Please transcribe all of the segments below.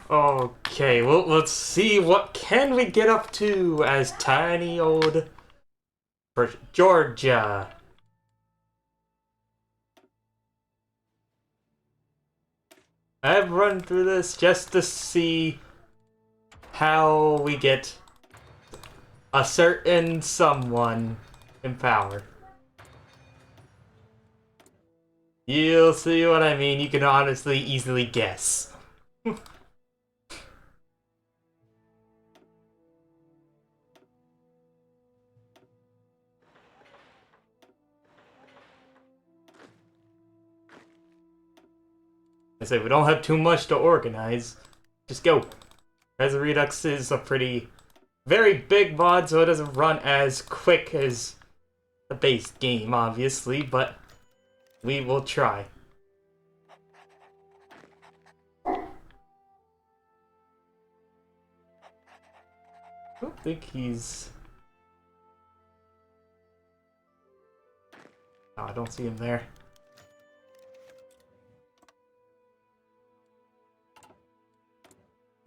Okay, well, let's see what can we get up to as tiny old Georgia. I've run through this just to see how we get a certain someone in power. You'll see what I mean. You can honestly easily guess. I say we don't have too much to organize. Just go. Kaiser-redux is a very big mod, so it doesn't run as quick as the base game, obviously, but we will try. I don't think he's... Oh, I don't see him there.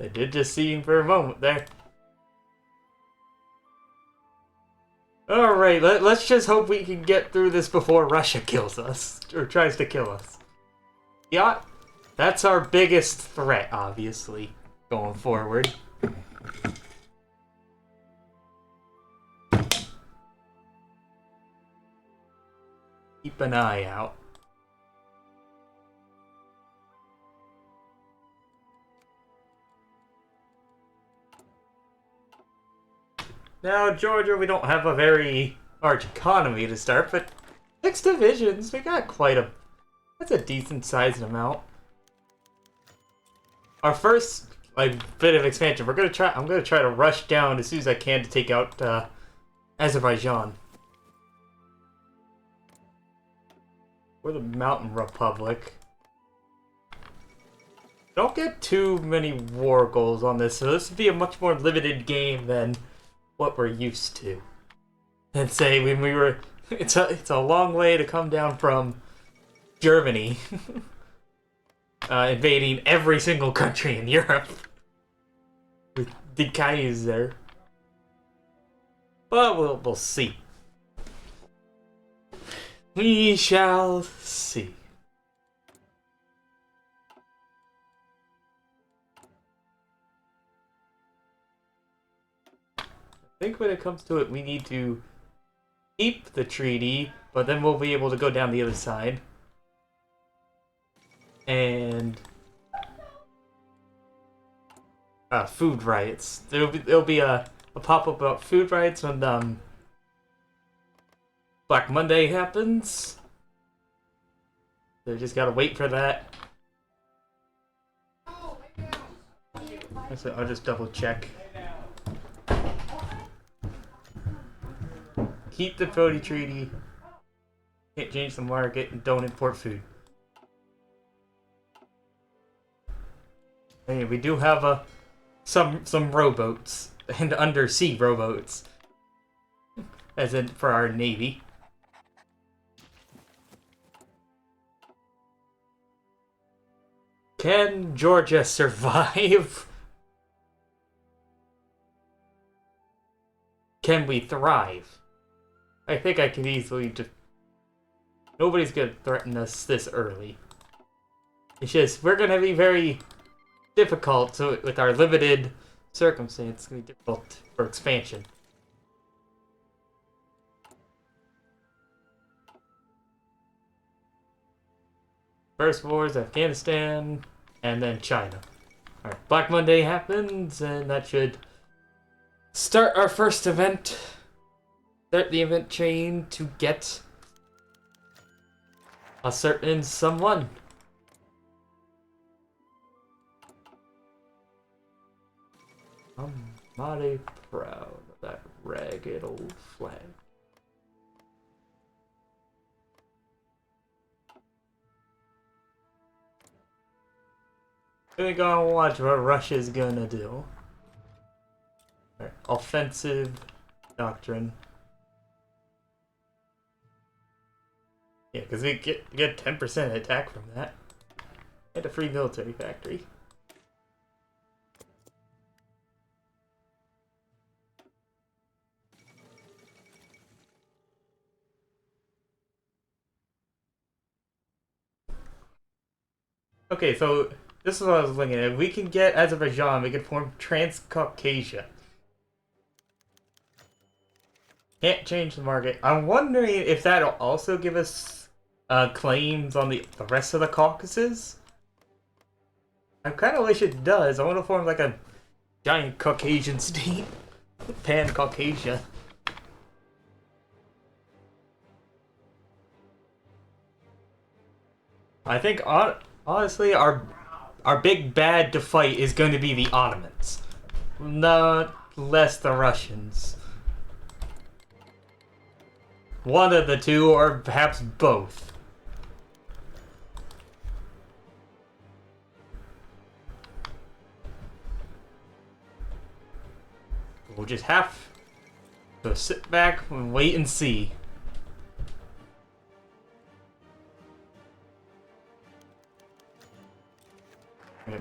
I did just see him for a moment there. Alright, let's just hope we can get through this before Russia kills us. Or tries to kill us. Yeah, that's our biggest threat, obviously, going forward. Keep an eye out. Now, Georgia, we don't have a very large economy to start, but 6 divisions, we got that's a decent sized amount. Our first, bit of expansion, I'm gonna try to rush down as soon as I can to take out, Azerbaijan. We're the Mountain Republic. Don't get too many war goals on this, so this would be a much more limited game than what we're used to. And say when we were, it's a long way to come down from Germany, invading every single country in Europe with the Kaiser. But we'll see. We shall see. I think when it comes to it, we need to keep the treaty, but then we'll be able to go down the other side. And food riots. There'll be a pop-up about food riots when Black Monday happens. So just gotta wait for that. So I'll just double check. Keep the Cody Treaty. Can't change the market and don't import food. Hey, we do have some rowboats and undersea rowboats, as in for our navy. Can Georgia survive? Can we thrive? I think I can easily just... Nobody's gonna threaten us this early. It's just, we're gonna be very difficult, so with our limited circumstance, it's gonna be difficult for expansion. First war is Afghanistan, and then China. Alright, Black Monday happens, and that should start our first event. Start the event chain to get a certain someone. I'm mighty proud of that ragged old flag. We're gonna watch what Russia's gonna do. Right. Offensive doctrine. Yeah, because we get 10% attack from that. And a free military factory. Okay, so this is what I was looking at. We can get Azerbaijan, we can form Transcaucasia. Can't change the market. I'm wondering if that'll also give us claims on the rest of the Caucasus? I kind of wish it does. I want to form like a giant Caucasian state. Pan-Caucasia. I think, honestly, our big bad to fight is going to be the Ottomans. Not less the Russians. One of the two, or perhaps both. We'll just have to sit back and wait and see.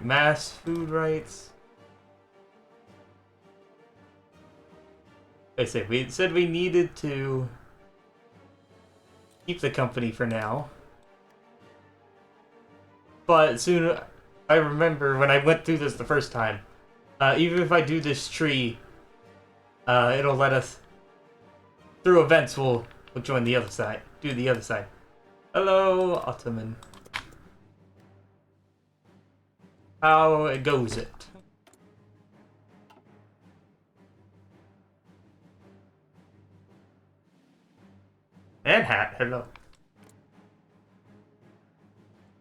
Mass food rights. I say we said we needed to keep the company for now. But soon, I remember when I went through this the first time, even if I do this tree, it'll let us, through events, we'll join the other side, do the other side. Hello, Ottoman. How goes it? And hat, hello.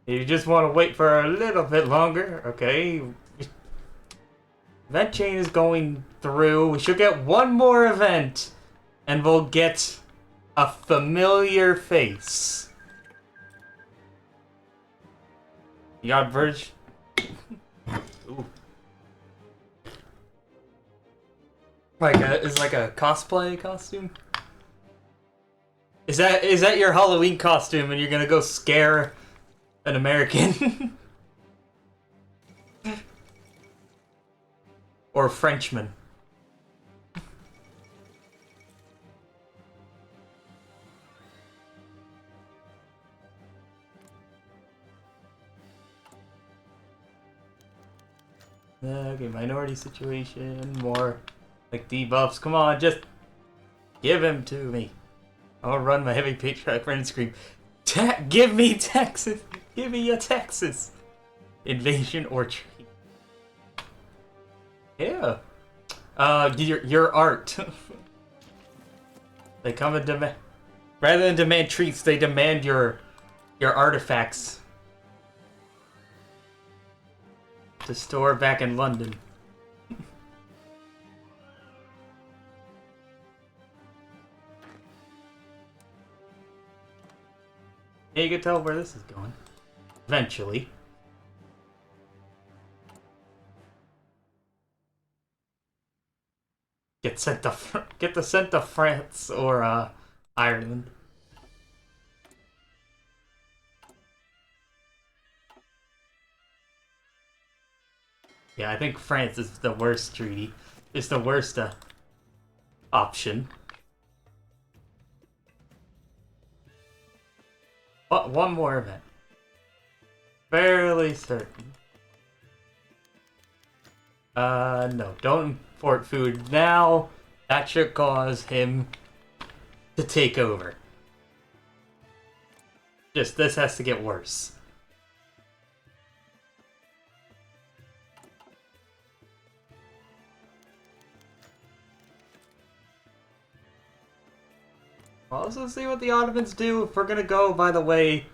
You just want to wait for a little bit longer, okay? Event chain is going through. We should get one more event, and we'll get a familiar face. You got Verge? Ooh. Is like a cosplay costume? Is that your Halloween costume and you're gonna go scare an American? Or a Frenchman? Okay, minority situation, more like debuffs. Come on, just give him to me. I'll run my heavy patriotic friend and scream, give me Texas! Give me your Texas! Invasion or treat. Yeah. Your art. They come and demand, rather than demand treats, they demand your artifacts to store back in London. Yeah, you can tell where this is going. Eventually. Get sent to France or Ireland. Yeah, I think France is the worst treaty. It's the worst option. But one more event. Fairly certain. No, don't import food now. That should cause him to take over. Just, this has to get worse. We'll also see what the Ottomans do. If we're gonna go by the way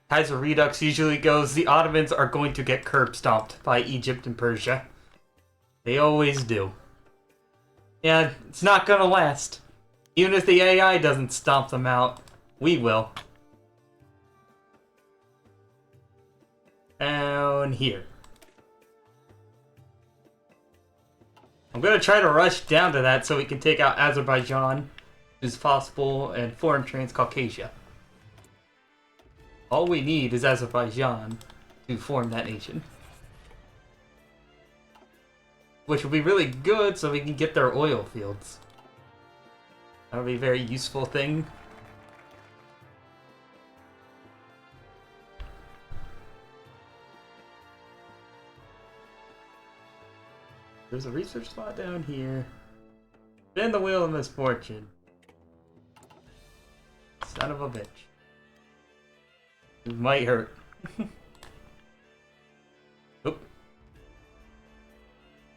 Kaiser-redux usually goes, the Ottomans are going to get curb stomped by Egypt and Persia. They always do. Yeah, it's not gonna last. Even if the AI doesn't stomp them out, we will. Down here. I'm gonna try to rush down to that so we can take out Azerbaijan as possible and form Transcaucasia. All we need is Azerbaijan to form that nation. Which will be really good so we can get their oil fields. That'll be a very useful thing. There's a research spot down here. Spin the wheel of misfortune. Son of a bitch. It might hurt. Oop.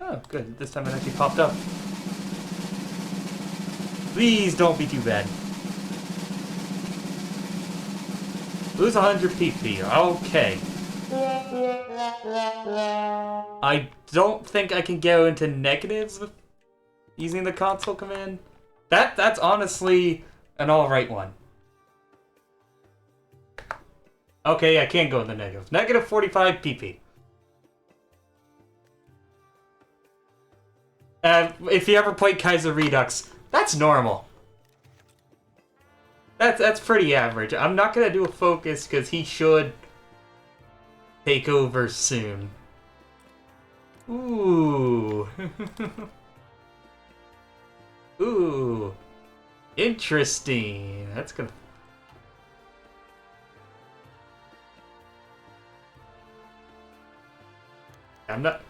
Oh, good. This time it actually popped up. Please don't be too bad. Lose 100 PP. Okay. I don't think I can go into negatives with using the console command. That's honestly an alright one. Okay, I can go in the negatives. Negative 45 PP. If you ever played Kaiser-redux, that's normal. That's pretty average. I'm not gonna do a focus because he should take over soon. Ooh. Ooh. Interesting. That's gonna... I'm not...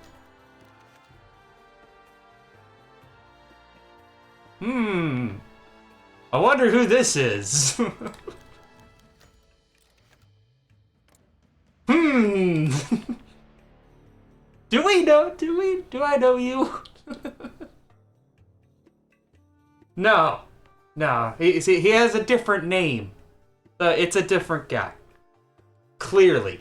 I wonder who this is. Do we know? Do I know you? No. No. He has a different name. It's a different guy. Clearly.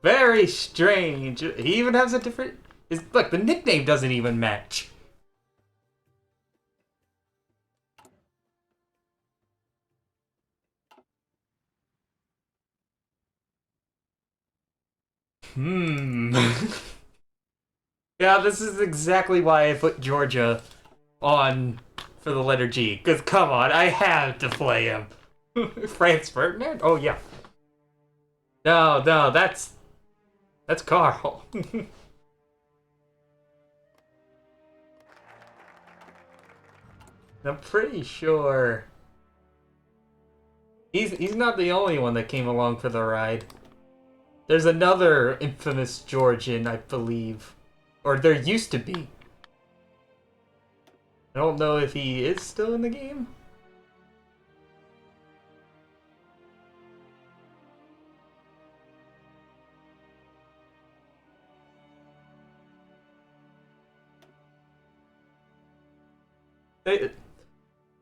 Very strange. He even has a different... Look, the nickname doesn't even match. Yeah, this is exactly why I put Georgia on for the letter G. Because, come on, I have to play him. Franz Ferdinand? Oh, yeah. No, that's Carl. I'm pretty sure he's not the only one that came along for the ride. There's another infamous Georgian, I believe. Or there used to be. I don't know if he is still in the game.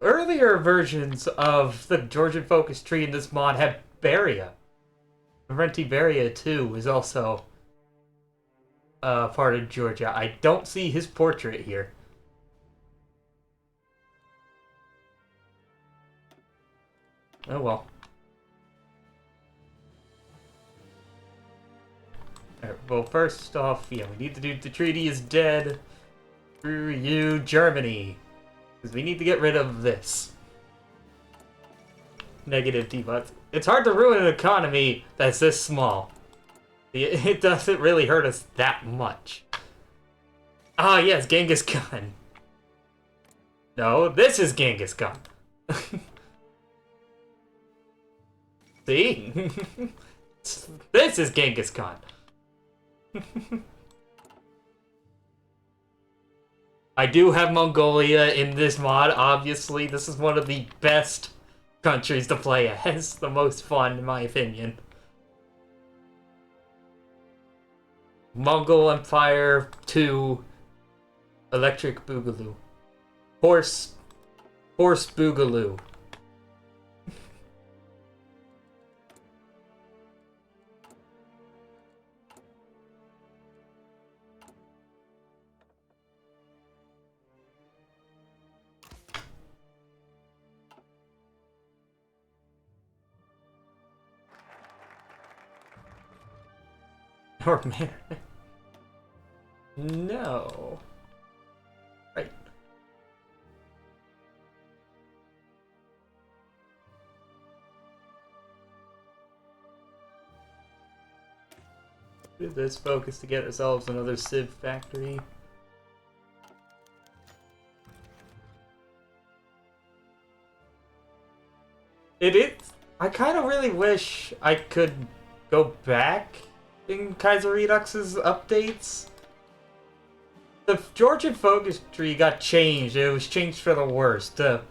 Earlier versions of the Georgian focus tree in this mod had Beria. Beria 2 is also part of Georgia. I don't see his portrait here. Oh well. Alright, well, first off, yeah, we need to do the treaty is dead. Screw you, Germany. Because we need to get rid of this. Negative debuffs. It's hard to ruin an economy that's this small. It doesn't really hurt us that much. Ah, yes, Genghis Khan. No, this is Genghis Khan. See? This is Genghis Khan. I do have Mongolia in this mod, obviously. This is one of the best countries to play as. The most fun, in my opinion. Mongol Empire 2 Electric Boogaloo. Horse Boogaloo. Or man. No. Right. Let's focus to get ourselves another Civ factory. It is. I kind of really wish I could go back in Kaiser-redux's updates. The Georgian focus tree got changed. It was changed for the worse. The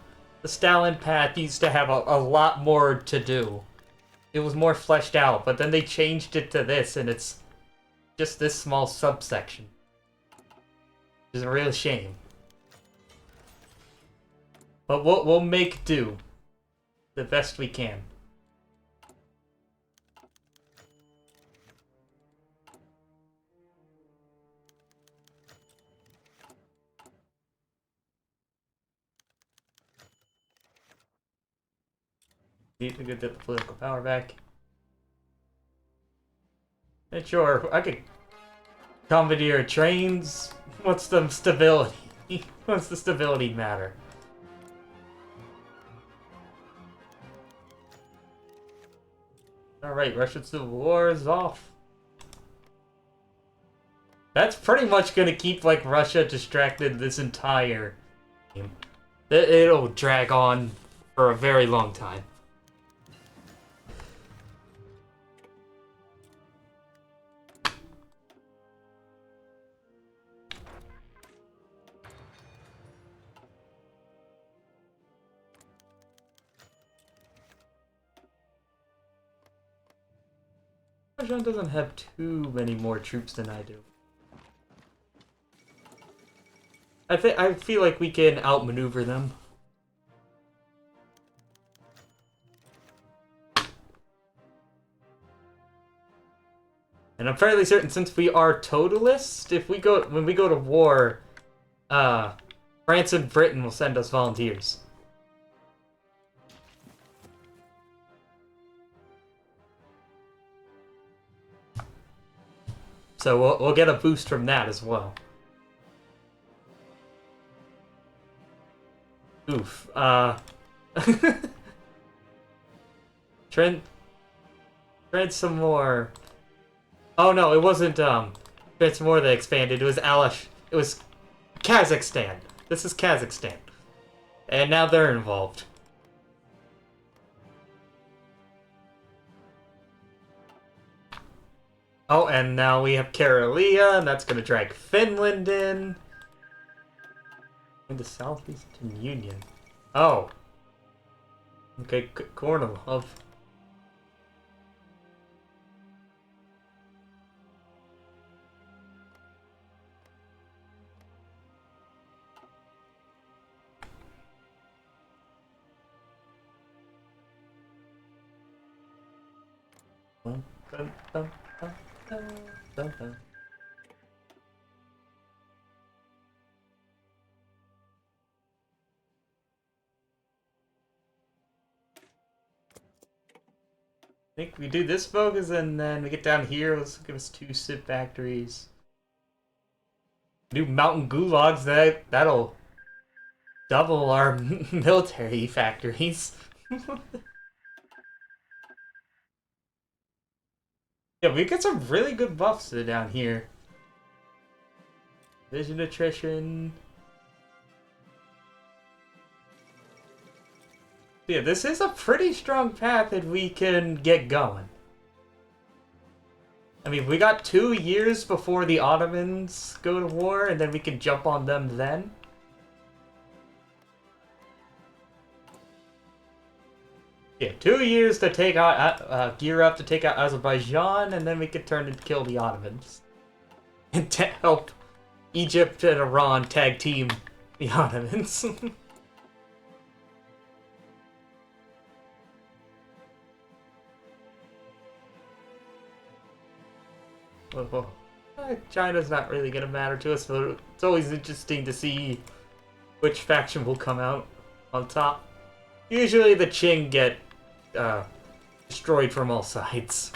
Stalin path used to have a lot more to do. It was more fleshed out, but then they changed it to this, and it's just this small subsection. Which is a real shame. But we'll make do. The best we can. Need to get the political power back. And sure, I could commandeer trains. What's the stability? What's the stability matter? Alright, Russian Civil War is off. That's pretty much gonna keep, like, Russia distracted this entire game. It'll drag on for a very long time. Georgian doesn't have too many more troops than I do. I feel like we can outmaneuver them. And I'm fairly certain, since we are totalist, when we go to war, France and Britain will send us volunteers. So we'll get a boost from that as well. Oof. Trend some more. Oh no, it wasn't Trend some more that expanded. It was It was Kazakhstan. This is Kazakhstan. And now they're involved. Oh, and now we have Karelia, and that's gonna drag Finland in. And the Southeastern Union. Oh. Okay, Kornilov. I think we do this focus, and then we get down here. Let's give us 2 SIP factories. New mountain gulags. That'll double our military factories. Yeah, we get some really good buffs down here. Vision attrition. Yeah, this is a pretty strong path if we can get going. I mean, we got 2 years before the Ottomans go to war, and then we can jump on them then. Yeah, 2 years to take out, gear up to take out Azerbaijan, and then we could turn and kill the Ottomans. And to help Egypt and Iran tag team the Ottomans. Well, China's not really gonna matter to us, but it's always interesting to see which faction will come out on top. Usually the Qing get destroyed from all sides.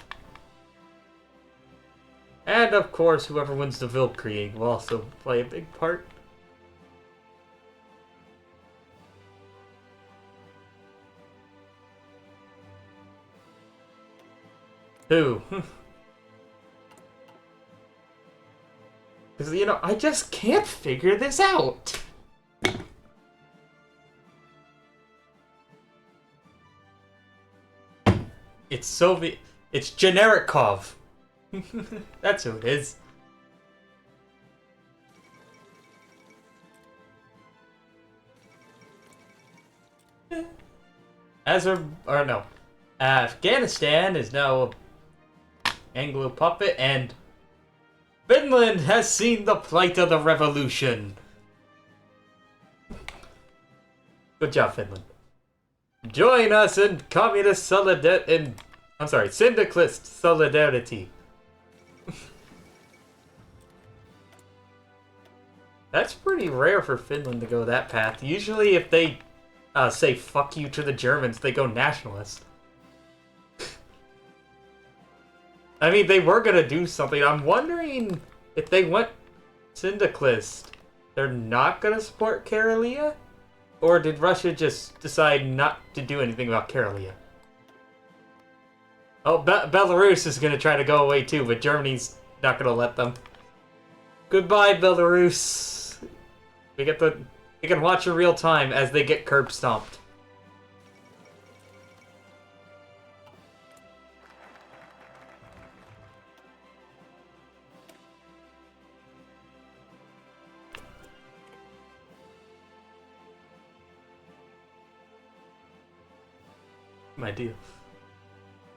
And of course, whoever wins the Weltkrieg will also play a big part. Who? Because, you know, I just can't figure this out. It's Soviet. It's Generikov. That's who it is. Afghanistan is now Anglo puppet, and Finland has seen the plight of the revolution. Good job, Finland. Join us in syndicalist solidarity. That's pretty rare for Finland to go that path. Usually if they say fuck you to the Germans, they go nationalist. I mean, they were gonna do something. I'm wondering if they went syndicalist, they're not gonna support Karelia? Or did Russia just decide not to do anything about Karelia? Oh, Belarus is gonna try to go away too, but Germany's not gonna let them. Goodbye, Belarus. We can watch in real time as they get curb stomped. My deal.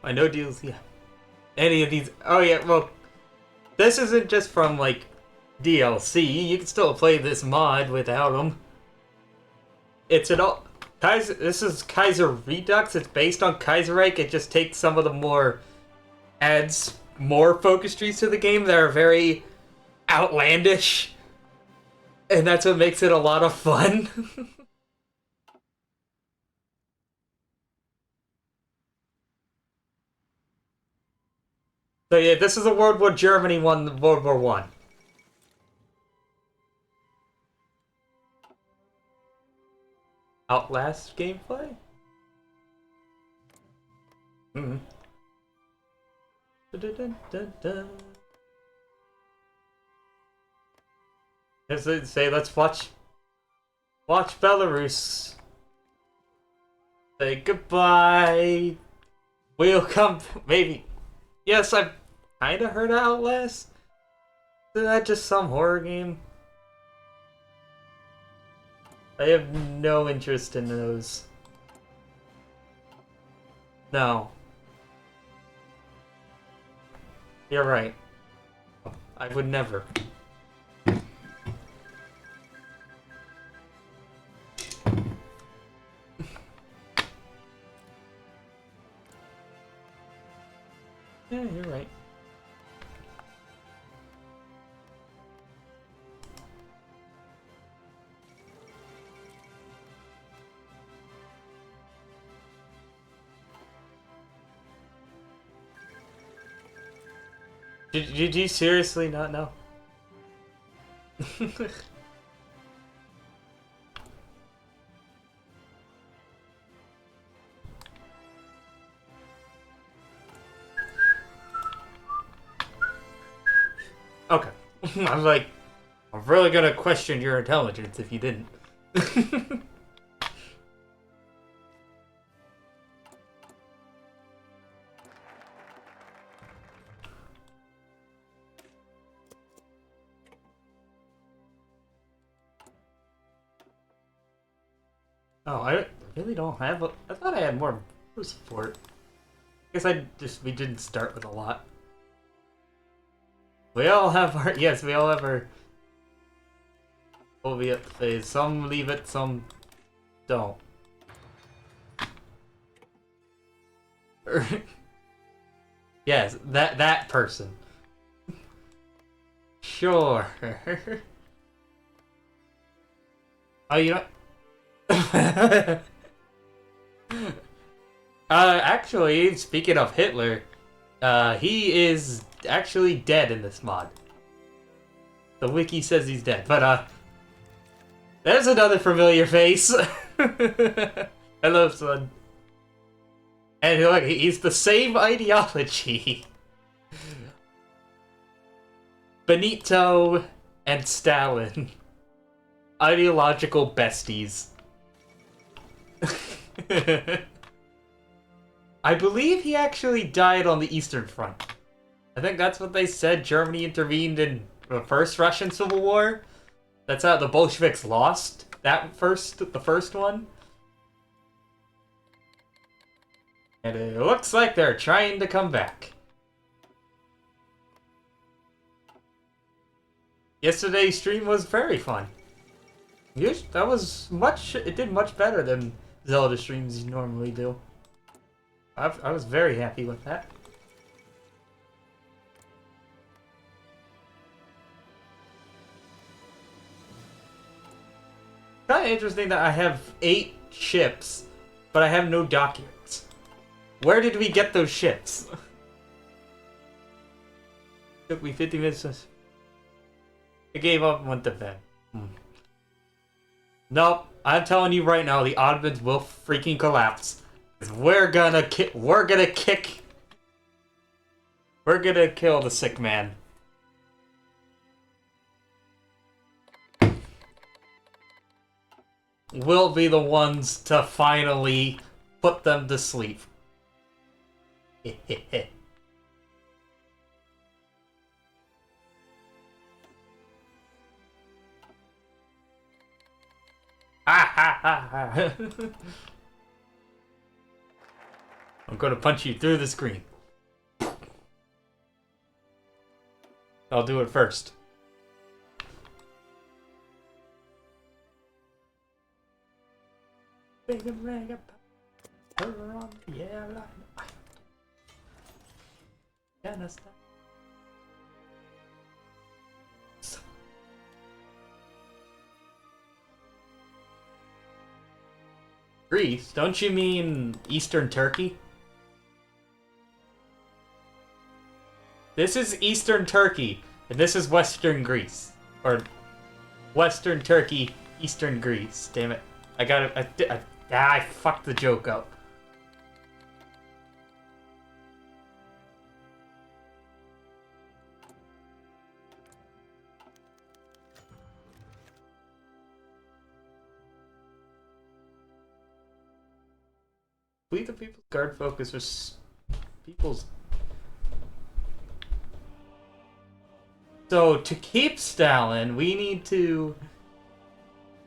My no deals, yeah. Any of these. Oh, yeah, well, this isn't just from, like, DLC. You can still play this mod without them. It's an all. This is Kaiser-redux. It's based on Kaiser-redux. It just takes some of the more. Adds more focus trees to the game that are very outlandish. And that's what makes it a lot of fun. So yeah, this is a world where Germany won World War One. Outlast gameplay? Mm-hmm. As they say, let's watch Belarus. Say goodbye. We'll come, maybe. Yes, I've kinda heard of Outlast. Is that just some horror game? I have no interest in those. No. You're right. I would never. Yeah, you're right. Did you seriously not know? Okay. I'm like, I'm really gonna question your intelligence if you didn't. Oh, I really don't have a... I thought I had more support. I guess we didn't start with a lot. We all have our... Yes, we all have our... Soviet phase. Some leave it, some don't. Yes, that person. Sure. Oh, you know... actually, speaking of Hitler, he is actually dead in this mod. The wiki says he's dead, but there's another familiar face. Hello, son. And look, he's the same ideology. Benito and Stalin. Ideological besties. I believe he actually died on the Eastern Front. I think that's what they said. Germany intervened in the first Russian Civil War. That's how the Bolsheviks lost the first one. And it looks like they're trying to come back. Yesterday's stream was very fun. It did much better than Zelda streams you normally do. I was very happy with that. Kind of interesting that I have 8 ships, but I have no dockyards. Where did we get those ships? Took me 50 minutes to... I gave up and went to bed. Nope, I'm telling you right now, the Ottomans will freaking collapse. We're gonna kill the sick man. We'll be the ones to finally put them to sleep. I'm gonna punch you through the screen. I'll do it first. Big rag of power on the airline. Greece? Don't you mean Eastern Turkey? This is Eastern Turkey, and this is Western Greece. Or Western Turkey, Eastern Greece. Damn it. I fucked the joke up. Leave the People's Guard focus was people's... So, to keep Stalin, we need to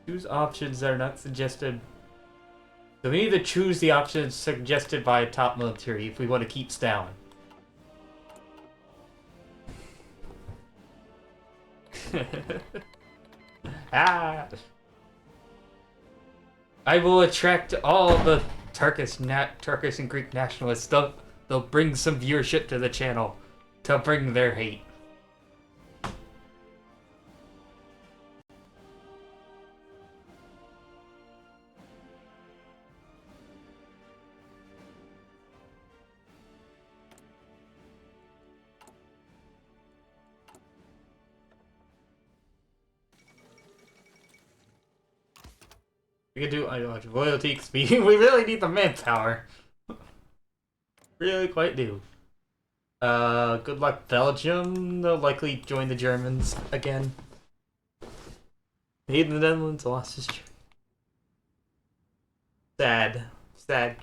choose options that are not suggested. So we need to choose the options suggested by a top military if we want to keep Stalin. I will attract all the Turkish and Greek nationalists. They'll bring some viewership to the channel to bring their hate. We can do loyalty speaking. We really need the manpower. Really quite do. Good luck, Belgium. They'll likely join the Germans again. Made in the Netherlands, lost his... Sad. Sad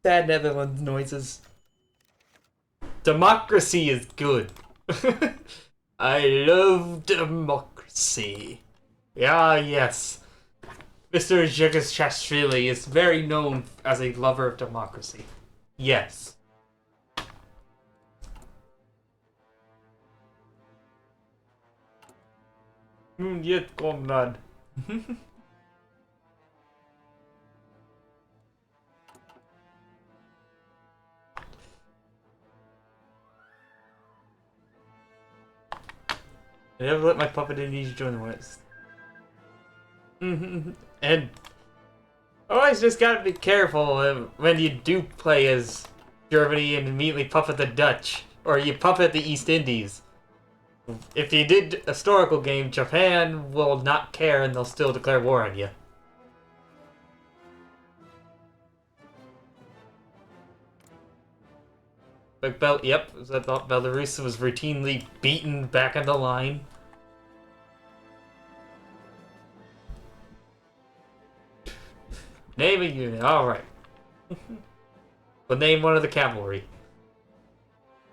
Netherlands noises. Democracy is good. I love democracy. Yeah, yes. Mr. Jagashashvili is very known as a lover of democracy. Yes. Yet Conrad. I never let my puppet Indonesia join the West. And always just gotta be careful when you do play as Germany and immediately puppet the Dutch, or you puppet the East Indies. If you did a historical game, Japan will not care and they'll still declare war on you. Like yep, I thought Belarus was routinely beaten back on the line. Name a unit, alright. But name one of the cavalry.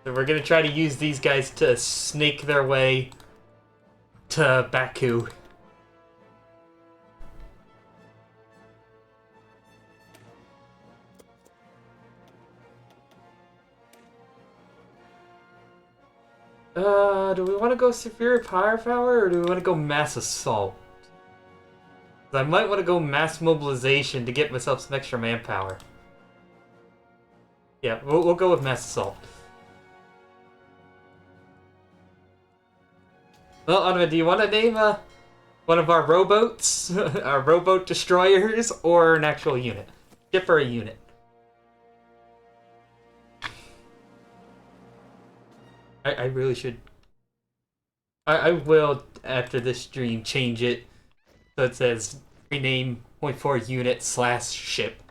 So we're gonna try to use these guys to snake their way to Baku. Do we want to go Superior Firepower or do we want to go Mass Assault? I might want to go Mass Mobilization to get myself some extra manpower. Yeah, we'll go with Mass Assault. Well, Anima, do you want to name one of our rowboats, our rowboat destroyers, or an actual unit? Ship or a unit? I really should. I will, after this stream, change it so it says rename Hoi4 unit / ship.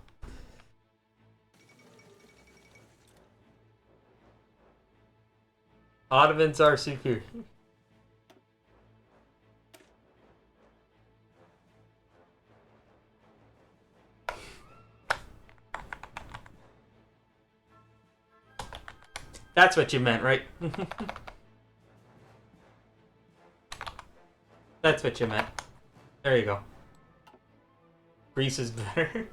Ottomans are superior. That's what you meant, right? That's what you meant. There you go. Greece is better.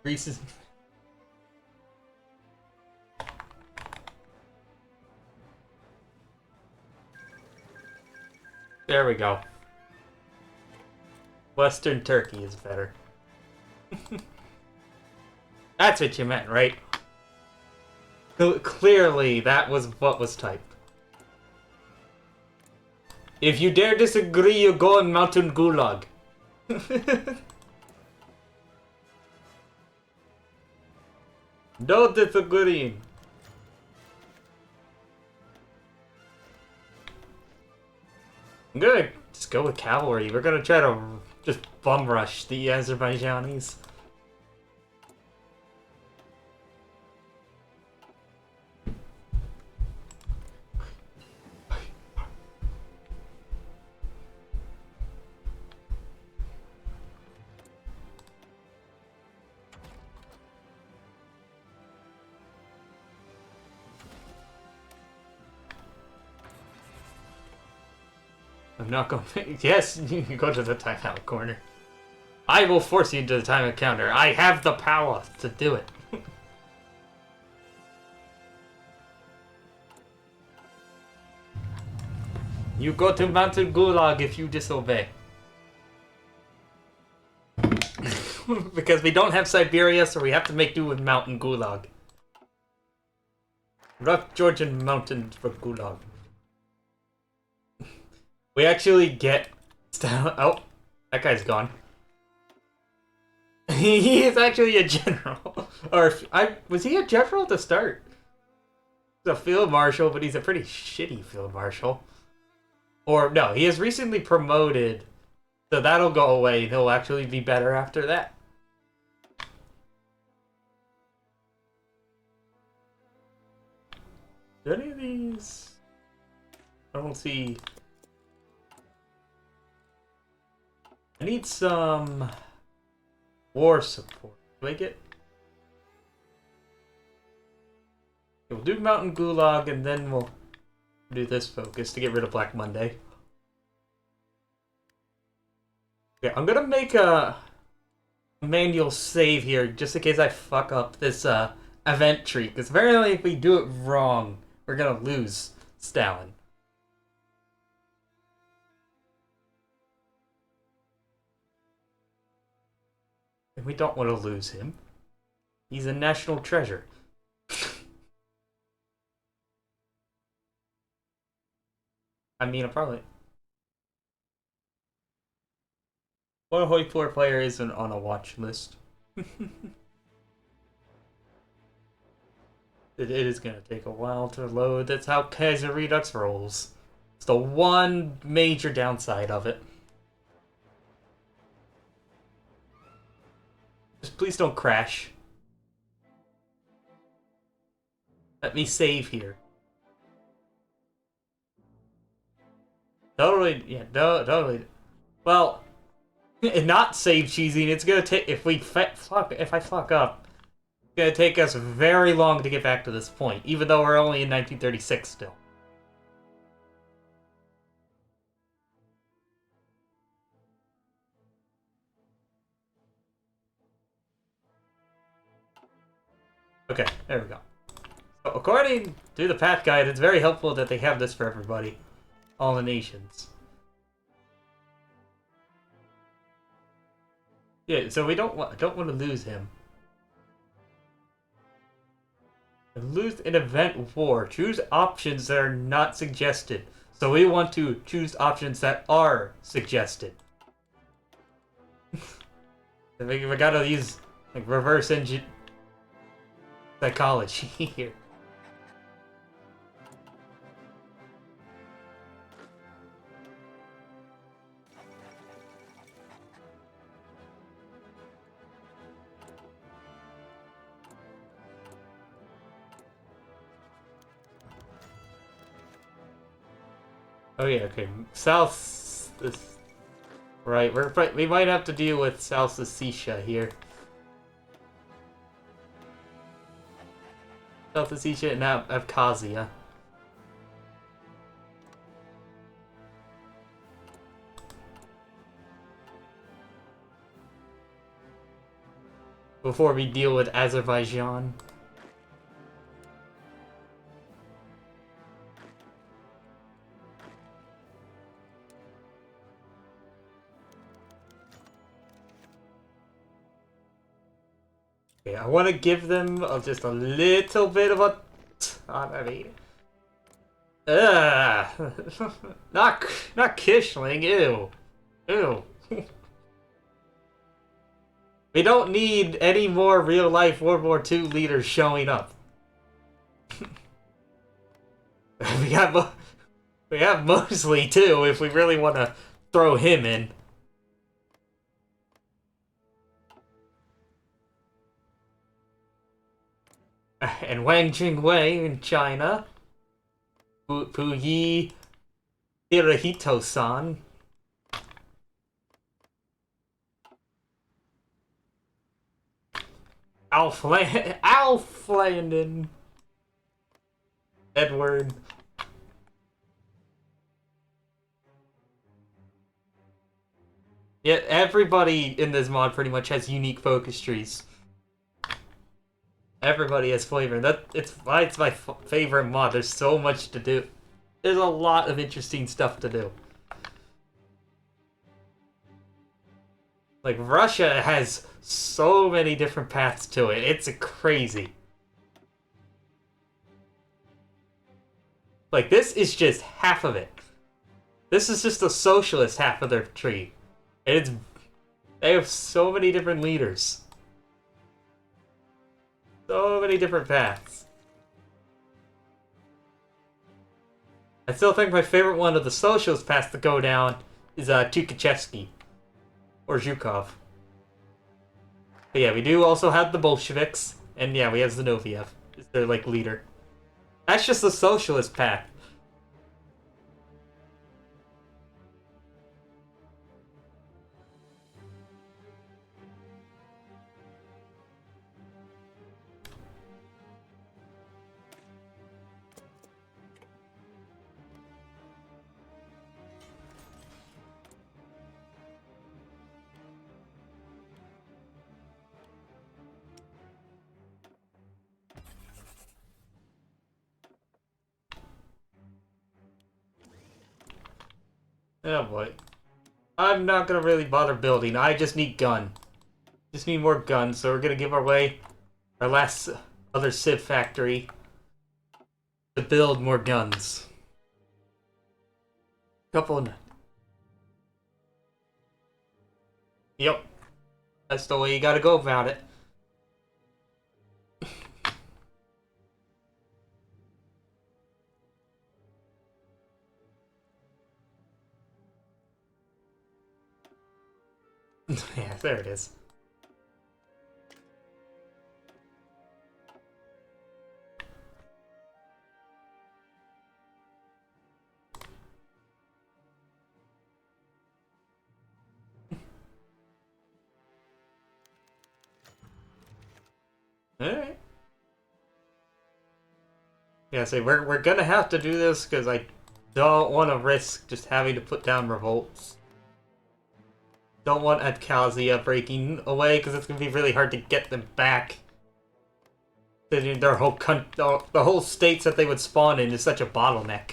Greece is... There we go. Western Turkey is better. That's what you meant, right? Clearly, that was what was typed. If you dare disagree, you go in Mountain Gulag. No disagreeing. I'm gonna just go with cavalry. We're gonna try to just bum rush the Azerbaijanis. I'm not going to... Yes, you go to the timeout corner. I will force you into the timeout counter. I have the power to do it. You go to Mountain Gulag if you disobey. Because we don't have Siberia, so we have to make do with Mountain Gulag. Rough Georgian mountains for Gulag. We actually get... Oh, that guy's gone. He is actually a general. Or, was he a general to start? He's a field marshal, but he's a pretty shitty field marshal. Or, no, he is recently promoted, so that'll go away. He'll actually be better after that. Do any of these... I don't see... I need some war support. Do I get... We'll do Mountain Gulag and then we'll do this focus to get rid of Black Monday. Okay, I'm gonna make a manual save here just in case I fuck up this event tree. Because apparently if we do it wrong, we're gonna lose Stalin. And we don't want to lose him. He's a national treasure. I mean, I probably... What Hoi4 player isn't on a watch list? It is going to take a while to load. That's how Kaiser-redux rolls. It's the one major downside of it. Just please don't crash. Let me save here. Totally, yeah, totally. Well, And not save cheesing, it's gonna take if I fuck up, it's gonna take us very long to get back to this point, even though we're only in 1936 still. Okay, there we go. So according to the path guide, it's very helpful that they have this for everybody, all the nations. Yeah, so we don't want to lose him. Lose an event war. Choose options that are not suggested. So we want to choose options that are suggested. We gotta use like reverse engine psychology here. Oh yeah, okay. South, right? We might have to deal with South Ossetia here. South Ossetia and Abkhazia. Before we deal with Azerbaijan. Okay, I want to give them just a little bit of a... I mean... not Kishling, ew. Ew. We don't need any more real-life World War II leaders showing up. we have Mosley, too, if we really want to throw him in. And Wang Jingwei in China. Puyi Hirohito-san. Alf Landon. Edward. Yeah, everybody in this mod pretty much has unique focus trees. Everybody has flavor. It's my favorite mod. There's so much to do. There's a lot of interesting stuff to do. Like, Russia has so many different paths to it. It's crazy. Like, this is just half of it. This is just the socialist half of their tree. And they have so many different leaders. So many different paths. I still think my favorite one of the socialist paths to go down is Tukhachevsky. Or Zhukov. But yeah, we do also have the Bolsheviks. And yeah, we have Zinoviev. Is their, like, leader. That's just the socialist path. Oh boy. I'm not gonna really bother building. I just need gun. Just need more guns, so we're gonna give away our last other Civ factory to build more guns. Couple. Yep. That's the way you gotta go about it. Yeah, there it is. Alright. Yeah, so we're gonna have to do this because I don't want to risk just having to put down revolts. Don't want Abkhazia breaking away because it's gonna be really hard to get them back. Their whole the whole states that they would spawn in is such a bottleneck.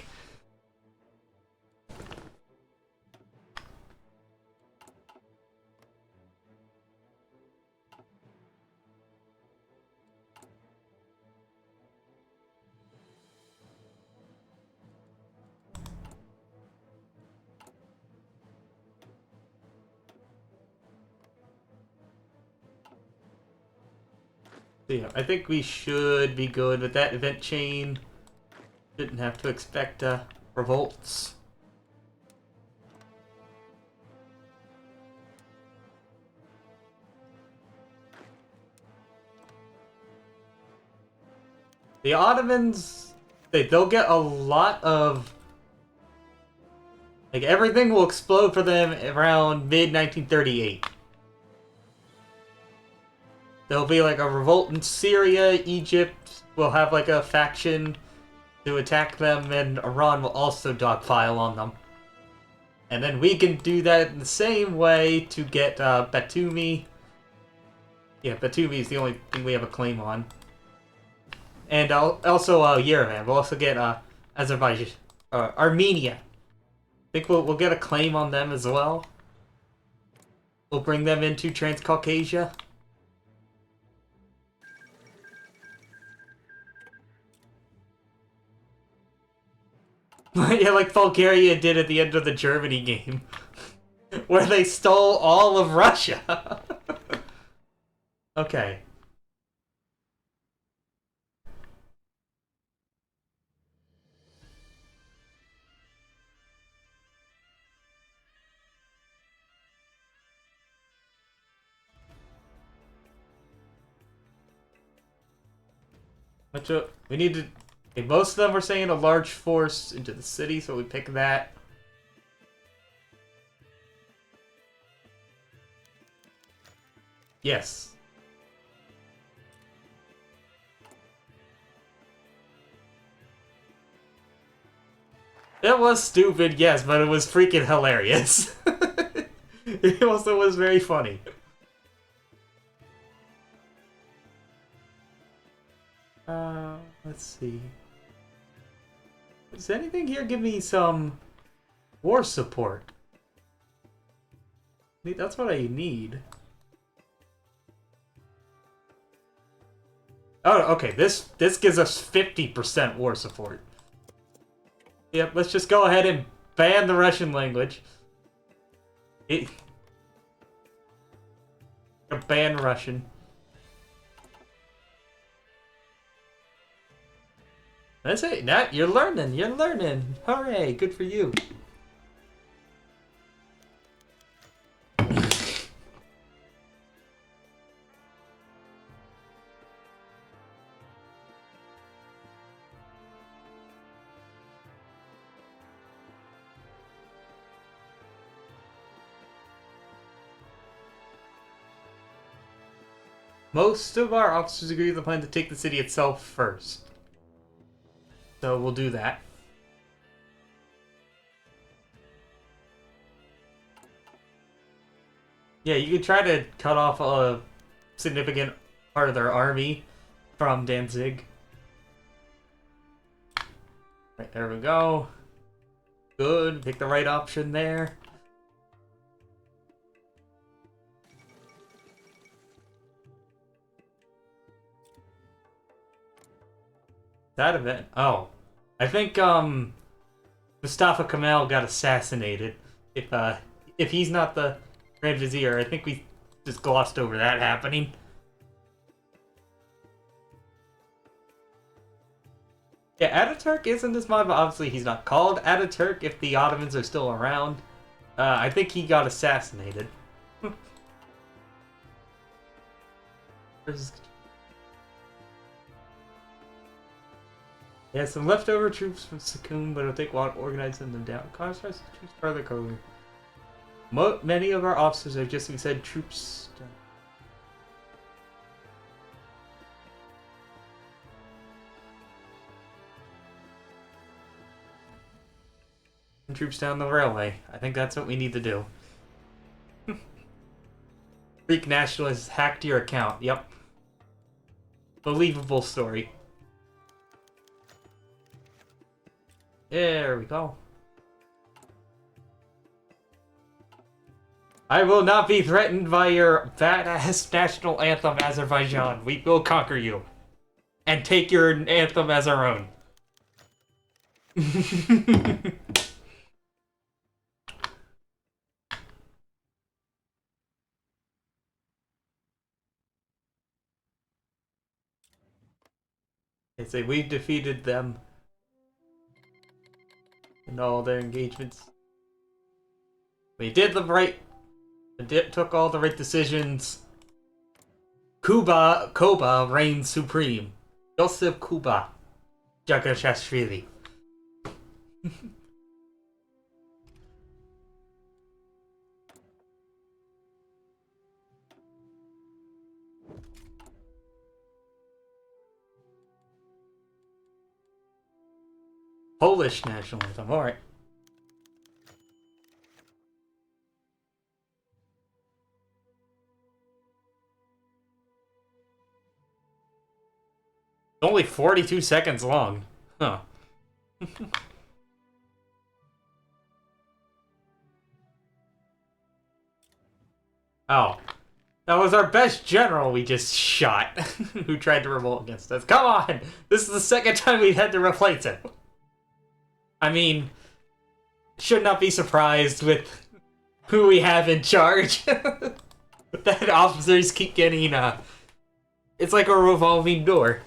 So yeah, I think we should be good with that event chain. Shouldn't have to expect revolts. The Ottomans, they'll get a lot of... Like, everything will explode for them around mid-1938. There'll be like a revolt in Syria, Egypt will have like a faction to attack them, and Iran will also dogpile on them. And then we can do that in the same way to get Batumi. Yeah, Batumi is the only thing we have a claim on. And also Yerevan. We'll also get Azerbaijan, Armenia. I think we'll get a claim on them as well. We'll bring them into Transcaucasia. Yeah, like Bulgaria did at the end of the Germany game. Where they stole all of Russia. Okay. We need to... Okay, most of them were saying a large force into the city, so we pick that. Yes. It was stupid, yes, but it was freaking hilarious. It also was very funny. Let's see. Does anything here give me some war support? That's what I need. Oh, okay. This gives us 50% war support. Yep, let's just go ahead and ban the Russian language. Ban Russian. That's it. Now you're learning. You're learning. Hooray! Good for you. Most of our officers agree with the plan to take the city itself first. So we'll do that. Yeah, you could try to cut off a significant part of their army from Danzig. Right, there we go. Good, pick the right option there. That event? Oh. I think, Mustafa Kemal got assassinated. If he's not the Grand Vizier, I think we just glossed over that happening. Yeah, Ataturk isn't this mod, but obviously he's not called Ataturk if the Ottomans are still around. I think he got assassinated. Yeah, some leftover troops from Sukhum, but it'll take a while to organize them down. Contrast troops further covering. Many of our officers have just said troops down. troops down the railway. I think that's what we need to do. Greek nationalists hacked your account. Yep. Believable story. There we go. I will not be threatened by your badass national anthem, Azerbaijan. We will conquer you. And take your anthem as our own. They say we've defeated them in all their engagements. We did the right, took all the right decisions. Koba reigns supreme. Joseph Kuba, Jagashashvili. Polish national anthem, alright. Only 42 seconds long. Huh. Oh. That was our best general we just shot, who tried to revolt against us. Come on! This is the second time we've had to replace him. I mean, should not be surprised with who we have in charge. That officers keep getting, it's like a revolving door.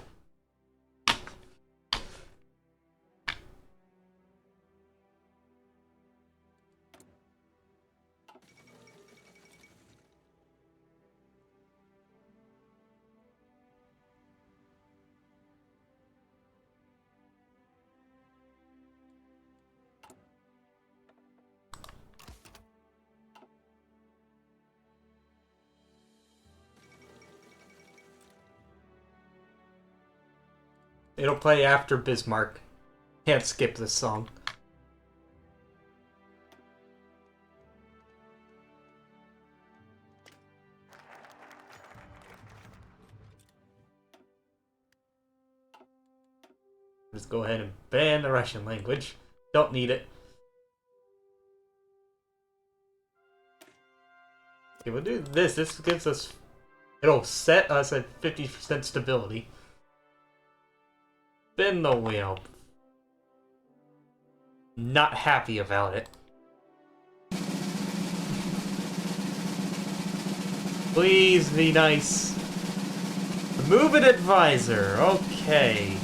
It'll play after Bismarck. Can't skip this song. Just go ahead and ban the Russian language. Don't need it. Okay, we'll do this. This gives us... It'll set us at 50% stability. Spin the wheel. Not happy about it. Please be nice. Remove an advisor. Okay.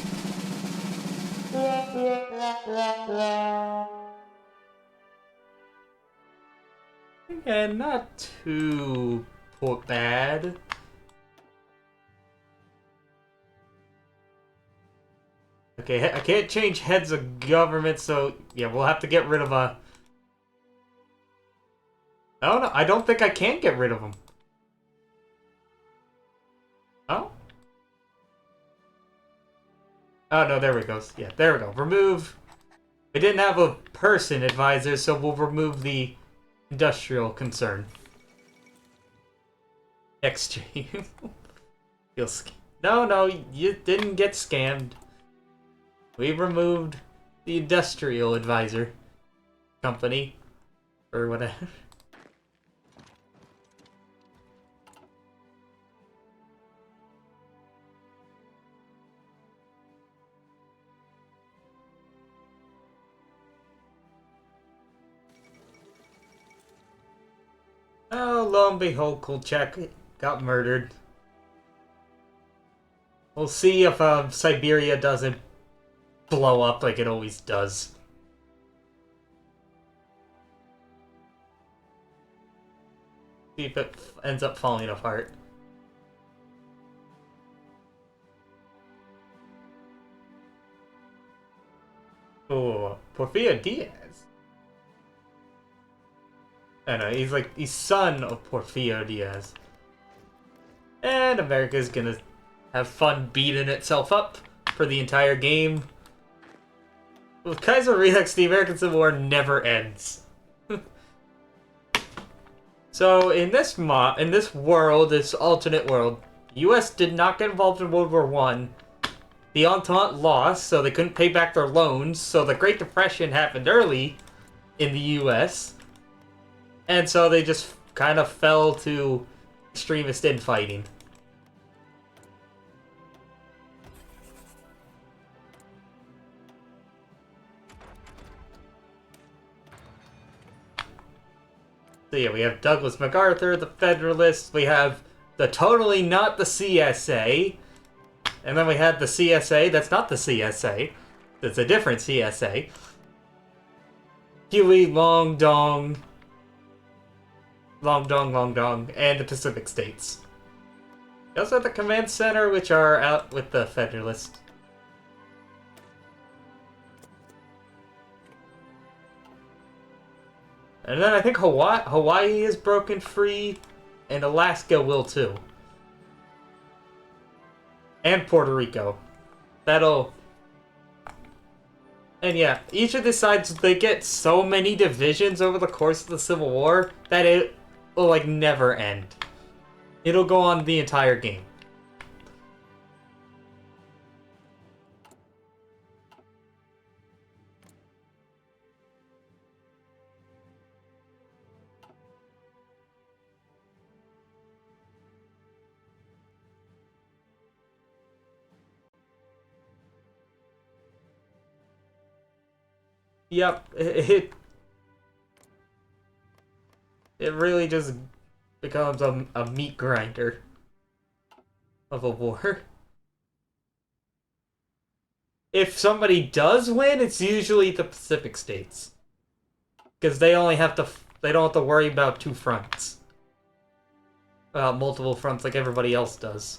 And not too bad. Okay, I can't change heads of government, so yeah, we'll have to get rid of a... I don't know, I don't think I can get rid of him. Oh? Oh no, there we go. Yeah, there we go. Remove... We didn't have a person advisor, so we'll remove the industrial concern. Exchange. No, you didn't get scammed. We removed the industrial advisor company, or whatever. Oh, lo and behold, Kolchak got murdered. We'll see if Siberia doesn't blow up like it always does. See if it ends up falling apart. Oh, Porfirio Diaz. I know, he's son of Porfirio Diaz. And America's gonna have fun beating itself up for the entire game. With Kaiser-redux, the American Civil War never ends. So in this world, this alternate world, the U.S. did not get involved in World War One. The Entente lost, so they couldn't pay back their loans. So the Great Depression happened early in the U.S. And so they just kind of fell to extremist infighting. So yeah, we have Douglas MacArthur, the Federalists. We have the totally not the CSA. And then we had the CSA that's not the CSA. That's a different CSA. Huey, Long Dong, and the Pacific States. We also have the Command Center, which are out with the Federalists. And then I think Hawaii is broken free, and Alaska will too. And Puerto Rico. And yeah, each of the sides, they get so many divisions over the course of the Civil War that it will, like, never end. It'll go on the entire game. Yep, it really just becomes a meat grinder of a war. If somebody does win, it's usually the Pacific States. Because they don't have to worry about two fronts. Multiple fronts like everybody else does.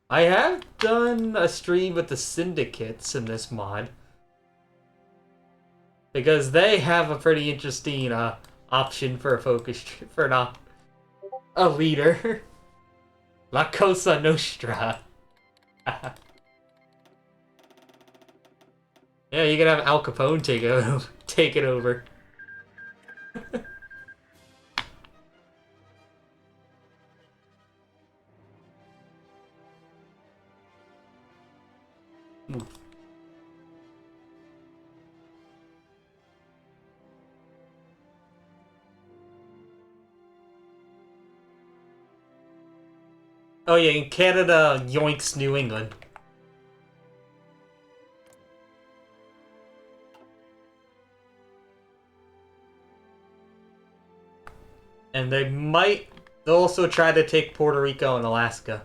I have done a stream with the syndicates in this mod. Because they have a pretty interesting option for a focus for a leader. La Cosa Nostra. Yeah, you can have Al Capone take it over. Oh yeah, in Canada, yoinks New England. And they'll also try to take Puerto Rico and Alaska.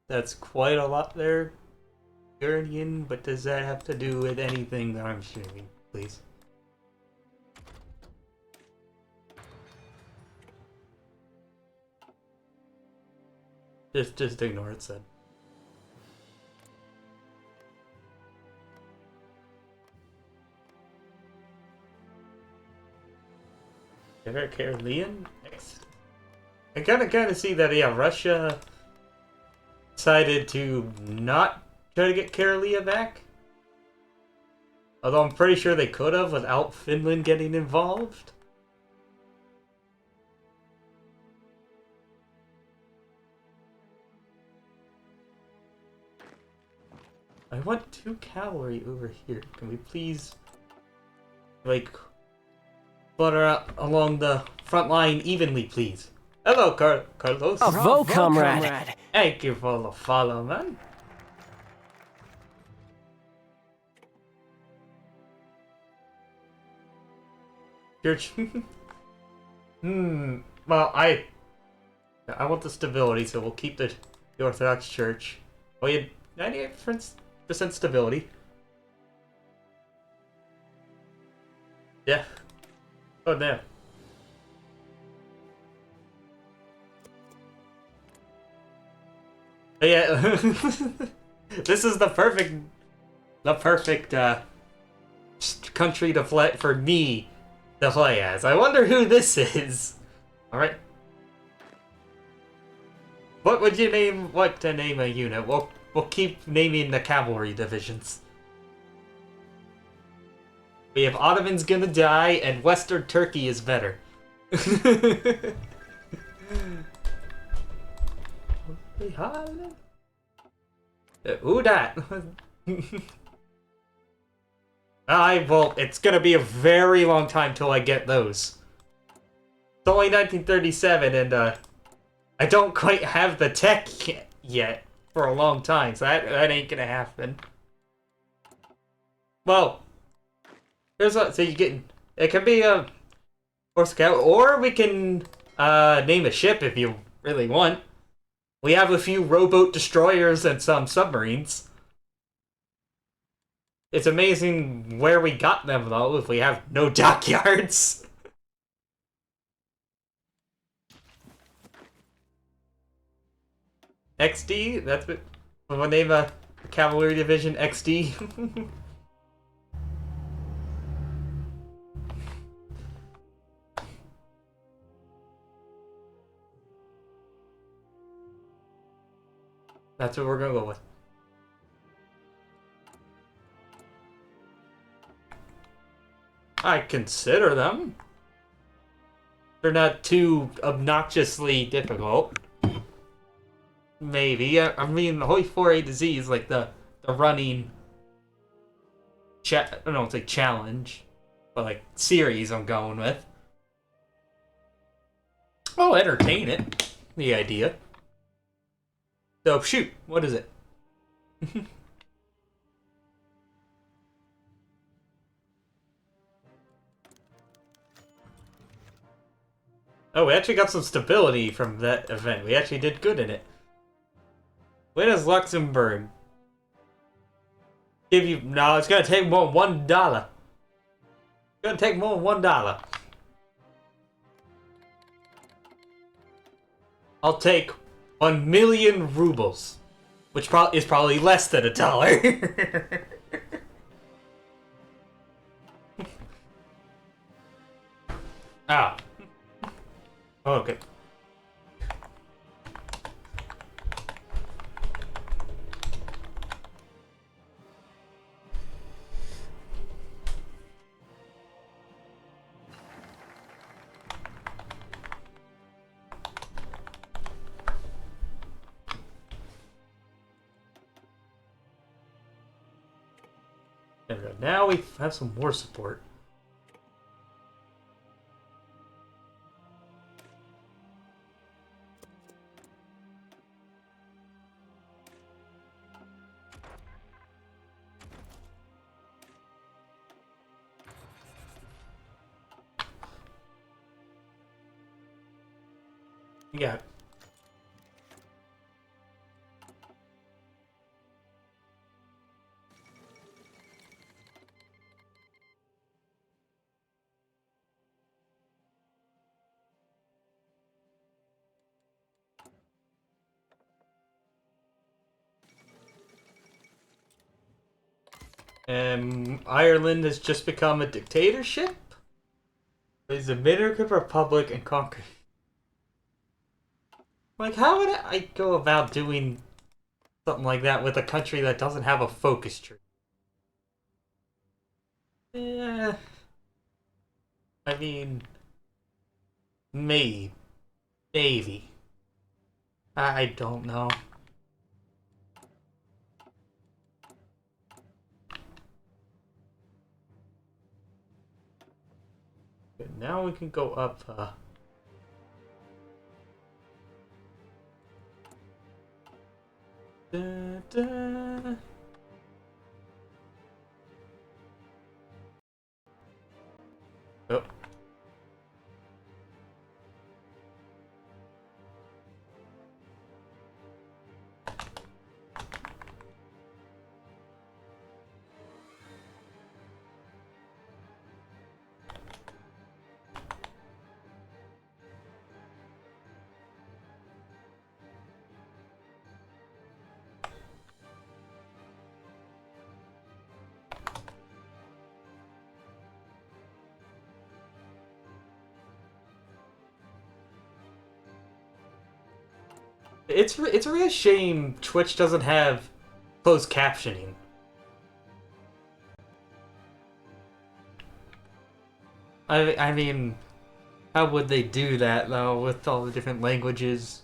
That's quite a lot there, Georgian, but does that have to do with anything that I'm streaming, please? Just ignore it, said. Caribbean? I kind of see that, yeah, Russia decided to not try to get Karelia back. Although I'm pretty sure they could have without Finland getting involved. I want 2 cavalry over here. Can we please, like, flutter out along the front line evenly, please? Hello, Carlos. Bravo, comrade. Thank you for the follow, man. Well, I want the stability, so we'll keep the Orthodox Church. Oh, you had 98% stability. Yeah. Oh, damn. But yeah. This is the perfect country to play for me to play as. I wonder who this is. All right. What would you name? What to name a unit? We'll keep naming the cavalry divisions. We have Ottoman's gonna die, and Western Turkey is better. Who that? It's gonna be a very long time till I get those. It's only 1937, and I don't quite have the tech yet for a long time, so that ain't gonna happen. Well, here's what. So you get it can be a horse scout, or we can name a ship if you really want. We have a few rowboat destroyers and some submarines. It's amazing where we got them, though, if we have no dockyards. XD? That's what we'll name a cavalry division XD. That's what we're gonna go with. I consider them. They're not too obnoxiously difficult. Maybe. I mean, the Hoi4 A2Z is like the running I don't know, it's like challenge, but like series I'm going with. I'll entertain it. The idea. So shoot, what is it? Oh, we actually got some stability from that event. We actually did good in it. When is Luxembourg? Give you no, it's gonna take more than $1. It's gonna take more than $1. I'll take 1,000,000 rubles, which is probably less than $1. Ah. Oh, okay. There we go. Now we have some more support. Yeah. Ireland has just become a dictatorship? Is the Dominican Republic and conquer? Like, how would I go about doing something like that with a country that doesn't have a focus tree? Yeah. I mean, maybe. Maybe. I don't know. But now we can go up, da, da. Oh. It's a real shame Twitch doesn't have closed captioning. I mean, how would they do that though with all the different languages?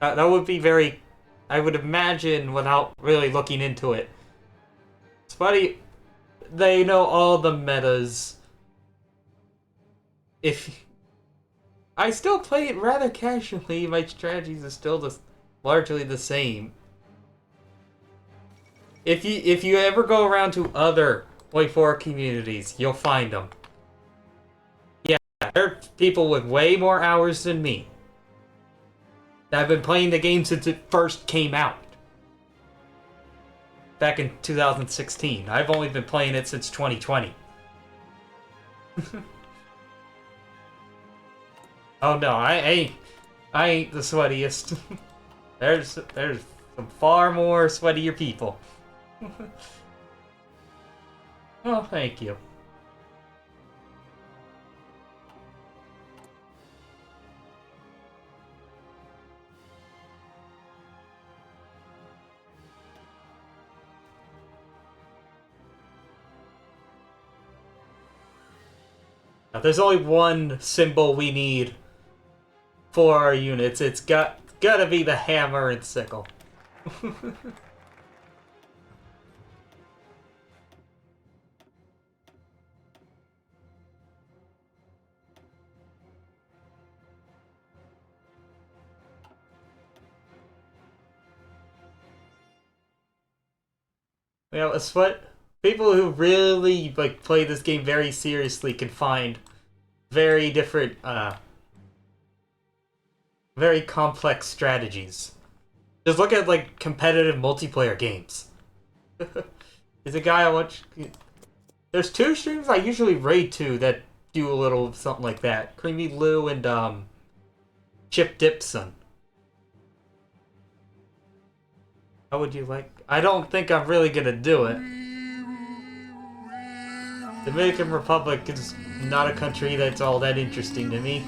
That would be very. I would imagine without really looking into it. It's funny. They know all the metas. If I still play it rather casually, my strategies are still largely the same. If you ever go around to other Hoi4 communities, you'll find them. Yeah, there are people with way more hours than me that have been playing the game since it first came out. Back in 2016. I've only been playing it since 2020. Oh no, I ain't the sweatiest. there's some far more sweatier people. Oh, thank you. Now, there's only one symbol we need for our units. It's gotta be the hammer and sickle. You know, it's what people who really like play this game very seriously can find very different, very complex strategies. Just look at like competitive multiplayer games. There's a guy I watch. There's two streams I usually raid to that do a little something like that. Creamy Lou and Chip Dipson. How would you like? I don't think I'm really gonna do it. Dominican Republic is not a country that's all that interesting to me.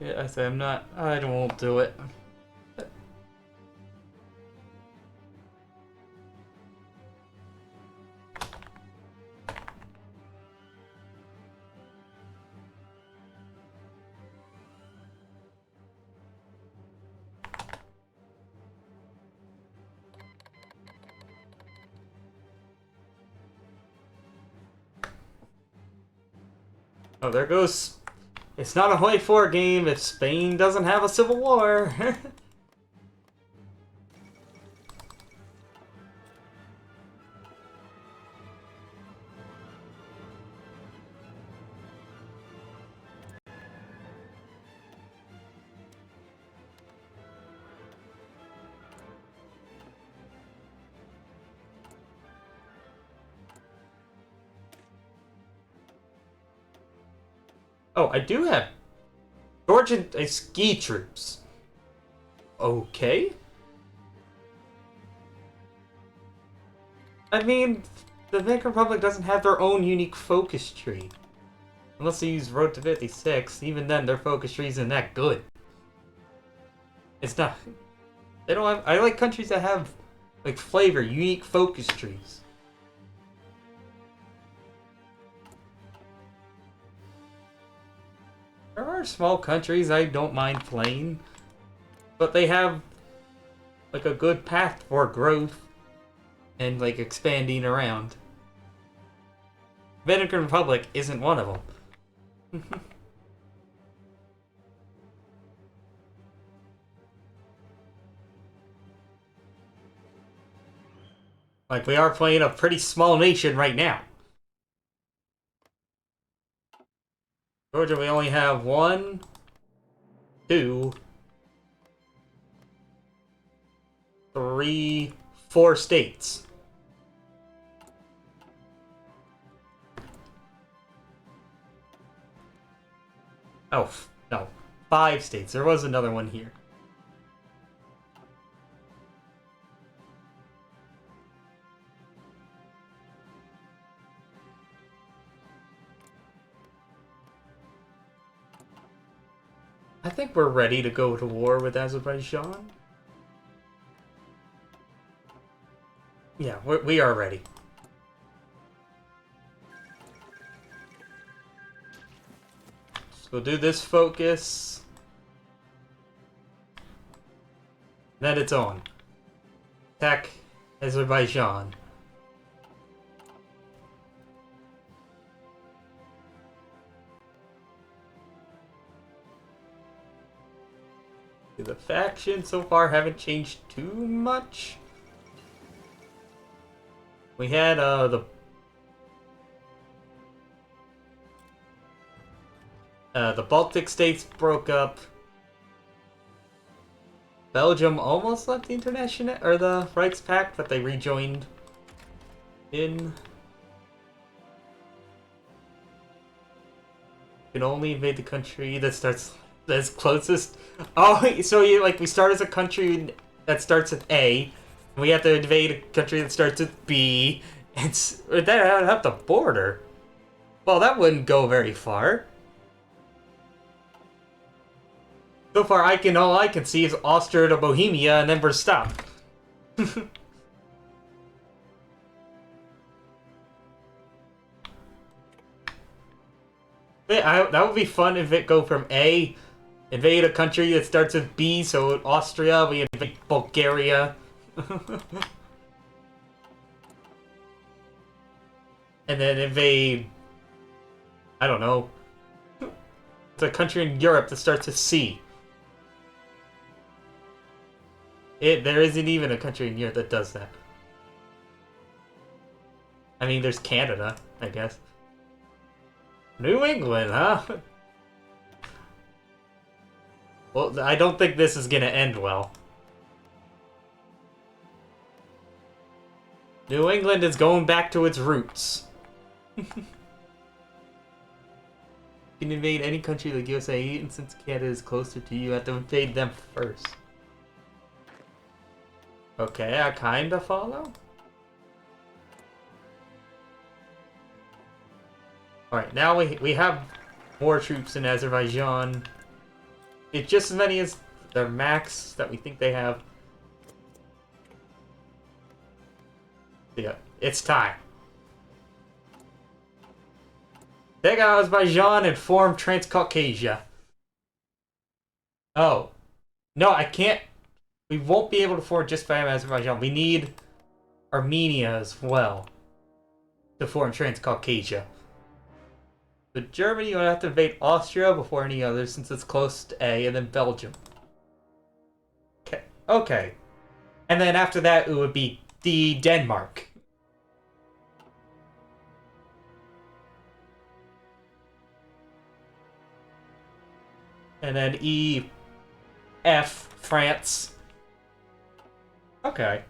Yeah, I say I'm not. I won't do it. Oh, there goes. It's not a Hoi4 game if Spain doesn't have a civil war. Oh, I do have Georgian ski troops. Okay. I mean, the Dominican Republic doesn't have their own unique focus tree. Unless they use Road to 56, even then their focus tree isn't that good. It's not. They don't have. I like countries that have, like, flavor, unique focus trees. There are small countries I don't mind playing, but they have, like, a good path for growth and, like, expanding around. Dominican Republic isn't one of them. Like, we are playing a pretty small nation right now. Georgia, we only have 1, 2, 3, 4 states. Oh, no. 5 states. There was another one here. I think we're ready to go to war with Azerbaijan. Yeah, we are ready. So we'll do this focus. Then it's on. Attack Azerbaijan. The factions so far haven't changed too much. We had the Baltic states broke up. Belgium almost left the International or the Reichspakt, but they rejoined in. You can only invade the country that's closest. Oh, so we start as a country that starts with A, and we have to invade a country that starts with B. It's that would have the border. Well, that wouldn't go very far. So far, all I can see is Austria to Bohemia, and then we're stopped. That would be fun if it go from A, invade a country that starts with B, so Austria, we invade Bulgaria. And then invade, I don't know, the country in Europe that starts with C. There isn't even a country in Europe that does that. I mean, there's Canada, I guess. New England, huh? Well, I don't think this is gonna end well. New England is going back to its roots. You can invade any country like USA, and since Canada is closer to you, you have to invade them first. Okay, I kinda follow. Alright, now we have more troops in Azerbaijan. It's just as many as their max that we think they have. Yeah, it's time. Take out Azerbaijan and form Transcaucasia. Oh. No, I can't. We won't be able to form just by Azerbaijan. We need Armenia as well to form Transcaucasia. But Germany would have to invade Austria before any others since it's close to A, and then Belgium. Okay. Okay. And then after that, it would be Denmark. And then F, France. Okay.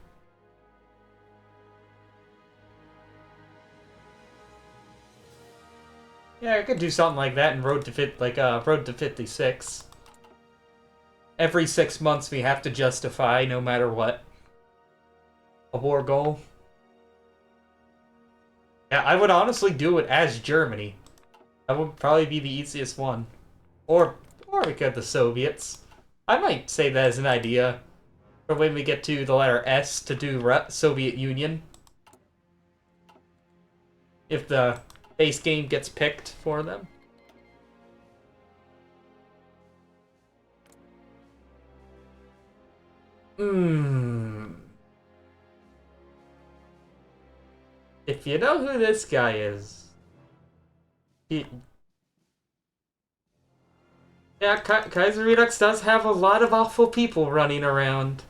Yeah, I could do something like that in Road to 56. Every 6 months we have to justify, no matter what, a war goal. Yeah, I would honestly do it as Germany. That would probably be the easiest one. Or we could the Soviets. I might say that as an idea for when we get to the letter S to do Soviet Union. If the base game gets picked for them. If you know who this guy is, yeah, Kaiser-redux does have a lot of awful people running around.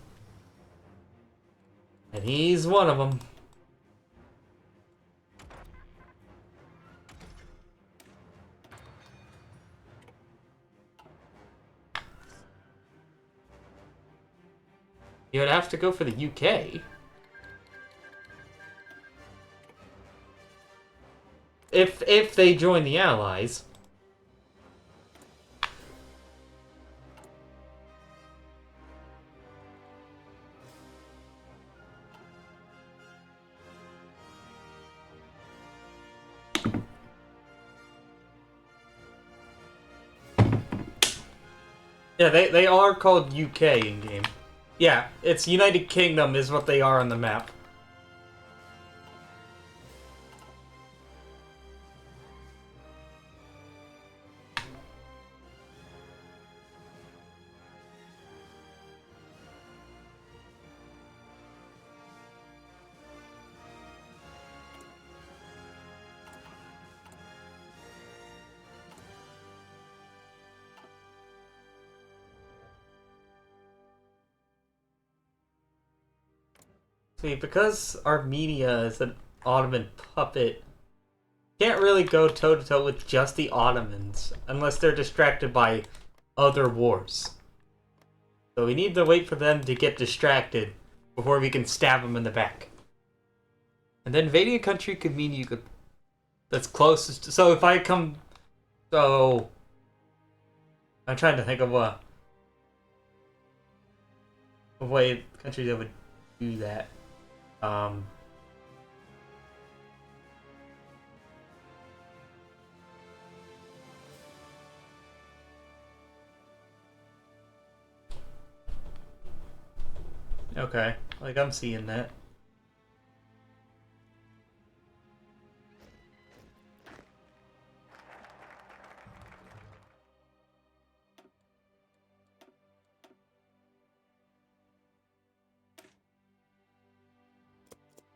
And he's one of them. You'd have to go for the UK. If they join the Allies. Yeah, they are called UK in-game. Yeah, it's United Kingdom is what they are on the map. See, because Armenia is an Ottoman puppet, can't really go toe-to-toe with just the Ottomans, unless they're distracted by other wars. So we need to wait for them to get distracted before we can stab them in the back. And then invading a country could mean you could... That's closest to... So if I come... So... I'm trying to think of a way country that would do that. Okay, like I'm seeing that.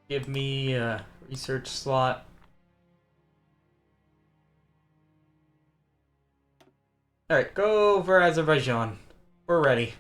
Give me a research slot. Alright, go over Azerbaijan. We're ready.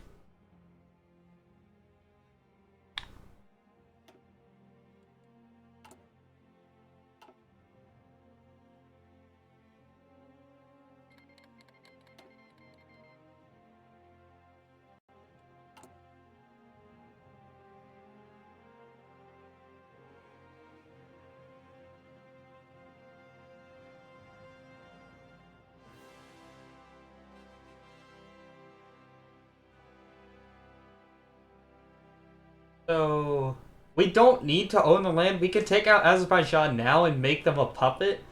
So, we don't need to own the land. We can take out Azerbaijan now and make them a puppet.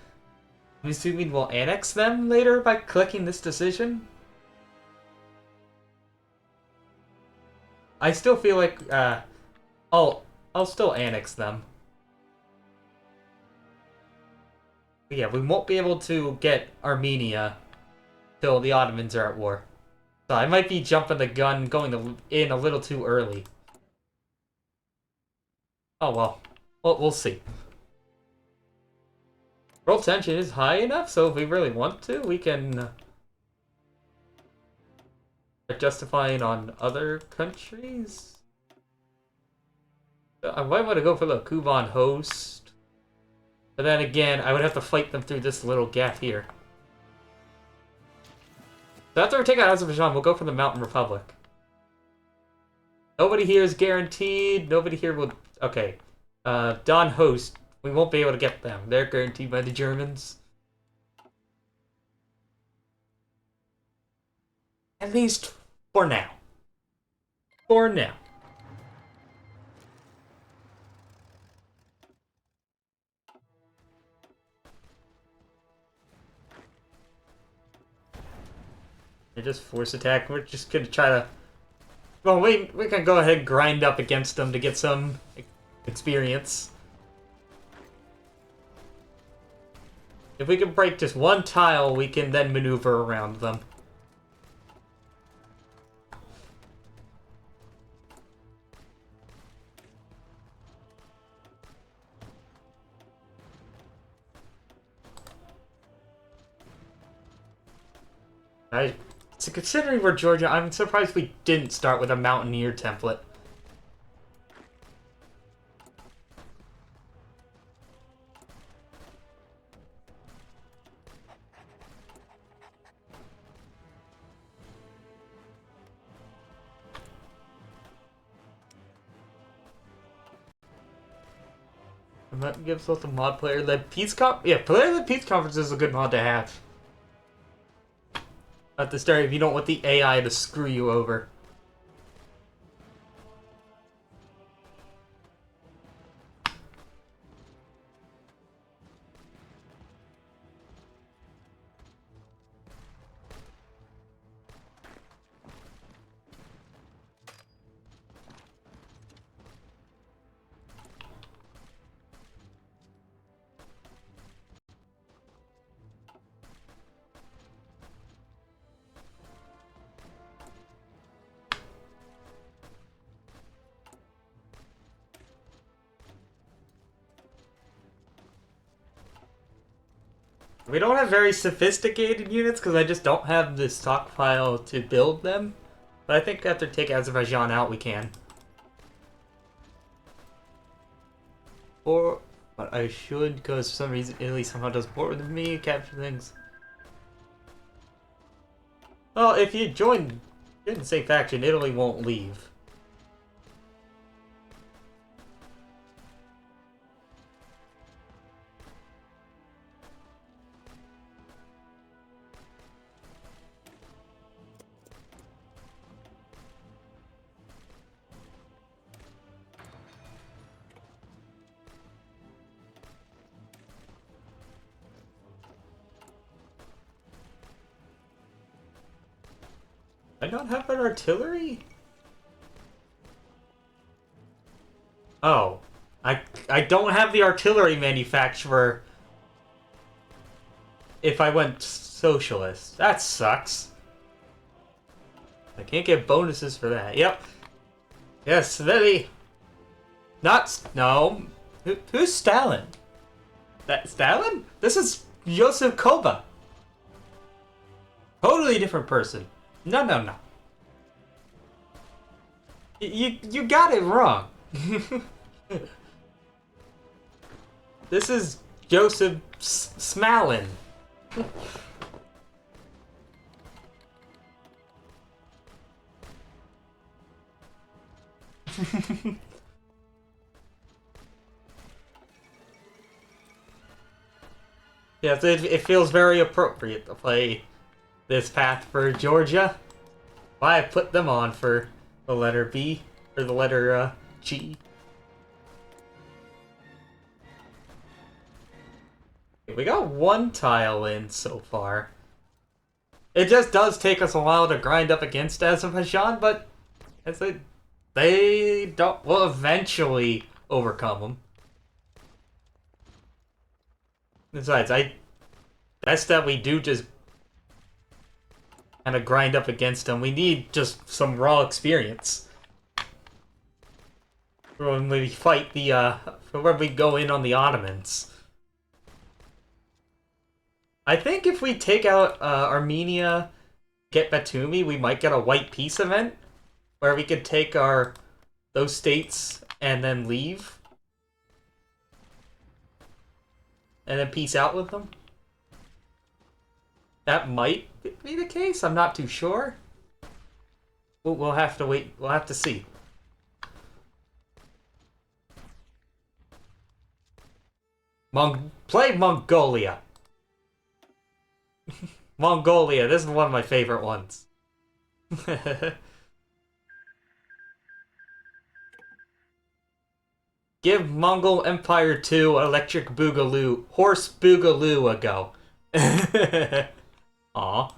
I'm assuming we'll annex them later by clicking this decision. I still feel like, I'll still annex them. But yeah, we won't be able to get Armenia till the Ottomans are at war. So I might be jumping the gun, going in a little too early. Oh well. We'll see. World tension is high enough, so if we really want to, we can justifying on other countries. I might want to go for the Kuban host. But then again, I would have to fight them through this little gap here. So after we take out Azerbaijan, we'll go for the Mountain Republic. Nobody here is guaranteed. Nobody here will... Okay. Don host. We won't be able to get them. They're guaranteed by the Germans. At least for now. For now. They just force attack. We're just gonna try to... Well, we can go ahead and grind up against them to get some experience. If we can break just one tile, we can then maneuver around them. So considering we're Georgia, I'm surprised we didn't start with a Mountaineer template. And that gives us a mod player-led peace conference. Yeah, player-led peace conference is a good mod to have. At the start, if you don't want the AI to screw you over. We don't have very sophisticated units because I just don't have the stockpile to build them. But I think after taking Azerbaijan out, we can. Or, but I should, because for some reason Italy somehow does more than me, capture things. Well, if you join the same faction, Italy won't leave. I don't have an artillery? Oh. I don't have the artillery manufacturer if I went socialist. That sucks. I can't get bonuses for that. Yep. Yes, very. Not. No. Who's Stalin? That Stalin? This is Joseph Koba. Totally different person. No, no, no. You got it wrong. This is Joseph Smalin. Yes, it feels very appropriate to play this path for Georgia. Why I put them on for the letter B, or the letter G. We got one tile in so far. It just does take us a while to grind up against Azerbaijan, but as they don't will eventually overcome them. Besides, that's that we do just kind of grind up against them. We need just some raw experience for when we fight the for when we go in on the Ottomans. I think if we take out Armenia, get Batumi, we might get a white peace event where we could take those states and then leave. And then peace out with them. That might be the case. I'm not too sure. We'll have to wait. We'll have to see. Play Mongolia. Mongolia. This is one of my favorite ones. Give Mongol Empire 2 Electric Boogaloo, Horse Boogaloo a go. Aw.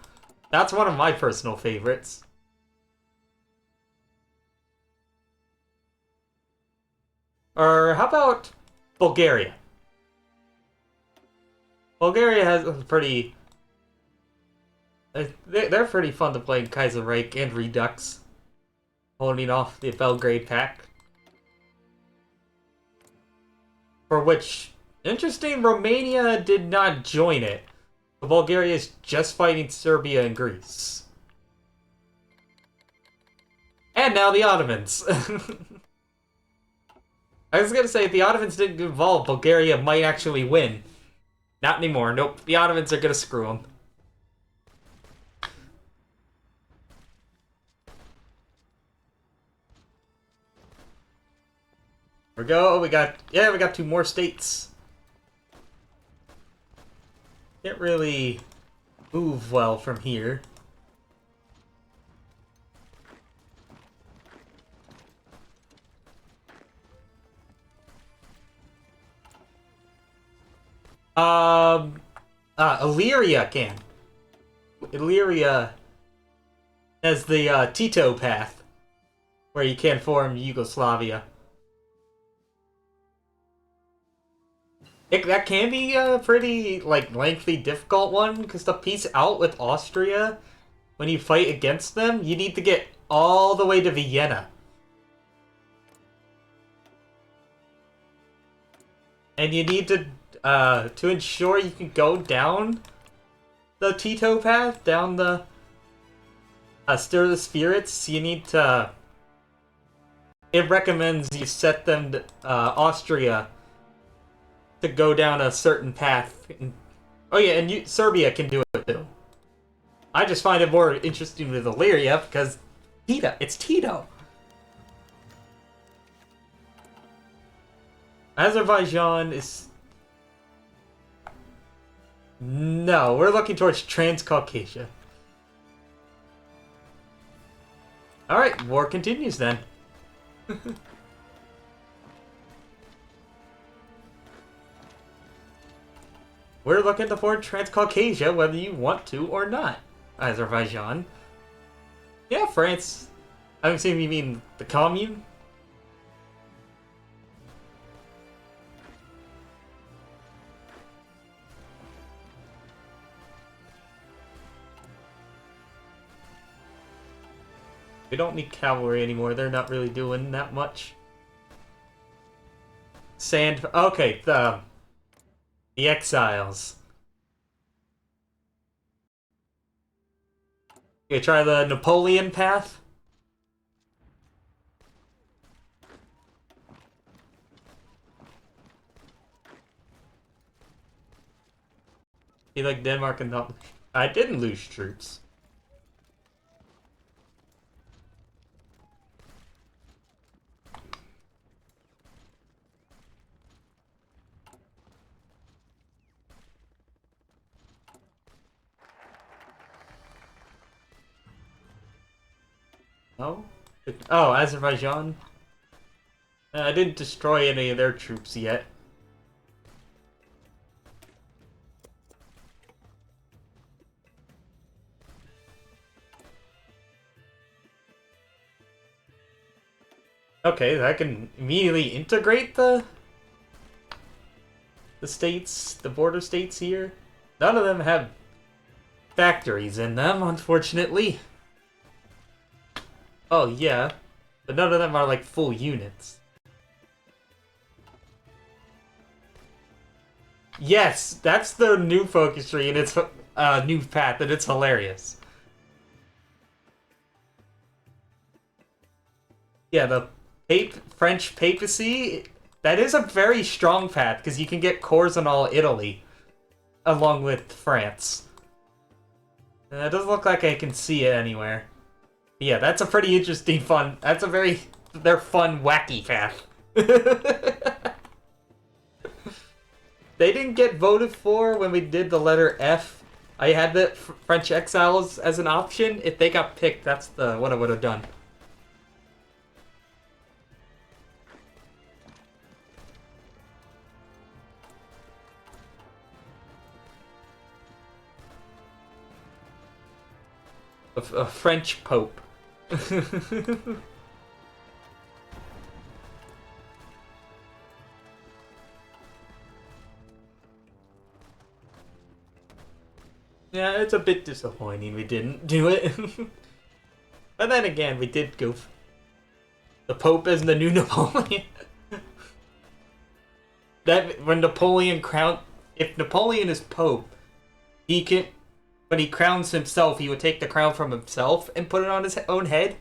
That's one of my personal favorites. Or how about Bulgaria? Bulgaria has a pretty... They're pretty fun to play in Kaiser-redux and Redux. Holding off the Belgrade Pact. For which, interesting, Romania did not join it. Bulgaria is just fighting Serbia and Greece. And now the Ottomans. I was gonna say, if the Ottomans didn't get involved, Bulgaria might actually win. Not anymore. Nope. The Ottomans are gonna screw them. We go. We got 2 more states. Can't really move well from here. Illyria can. Illyria has the Tito path, where you can form Yugoslavia. That can be a pretty, like, lengthy, difficult one, because the peace out with Austria, when you fight against them, you need to get all the way to Vienna. And you need to ensure you can go down the Tito path, down the Stir the Spirits, you need to... It recommends you set them to, Austria to go down a certain path. Oh yeah, and Serbia can do it too. I just find it more interesting with Illyria because it's Tito. Azerbaijan is... No, we're looking towards Transcaucasia. Alright, war continues then. We're looking for Transcaucasia, whether you want to or not, Azerbaijan. Yeah, France. I'm assuming you mean the commune? We don't need cavalry anymore. They're not really doing that much. Okay, the exiles. You try the Napoleon path? You like Denmark and not... I didn't lose troops. Oh? Oh, Azerbaijan? I didn't destroy any of their troops yet. Okay, I can immediately integrate the states, the border states here. None of them have factories in them, unfortunately. Oh, yeah. But none of them are, like, full units. Yes, that's the new focus tree, and it's new path, and it's hilarious. Yeah, the French papacy, that is a very strong path, because you can get cores in all Italy, along with France. And it doesn't look like I can see it anywhere. Yeah, that's a pretty interesting that's a very, they're fun, wacky path. They didn't get voted for when we did the letter F. I had the French exiles as an option. If they got picked, that's what I would have done. A French Pope. Yeah, it's a bit disappointing we didn't do it. But then again, we did go... The Pope as the new Napoleon. That when Napoleon crowned... If Napoleon is Pope, he can... When he crowns himself, he would take the crown from himself and put it on his own head.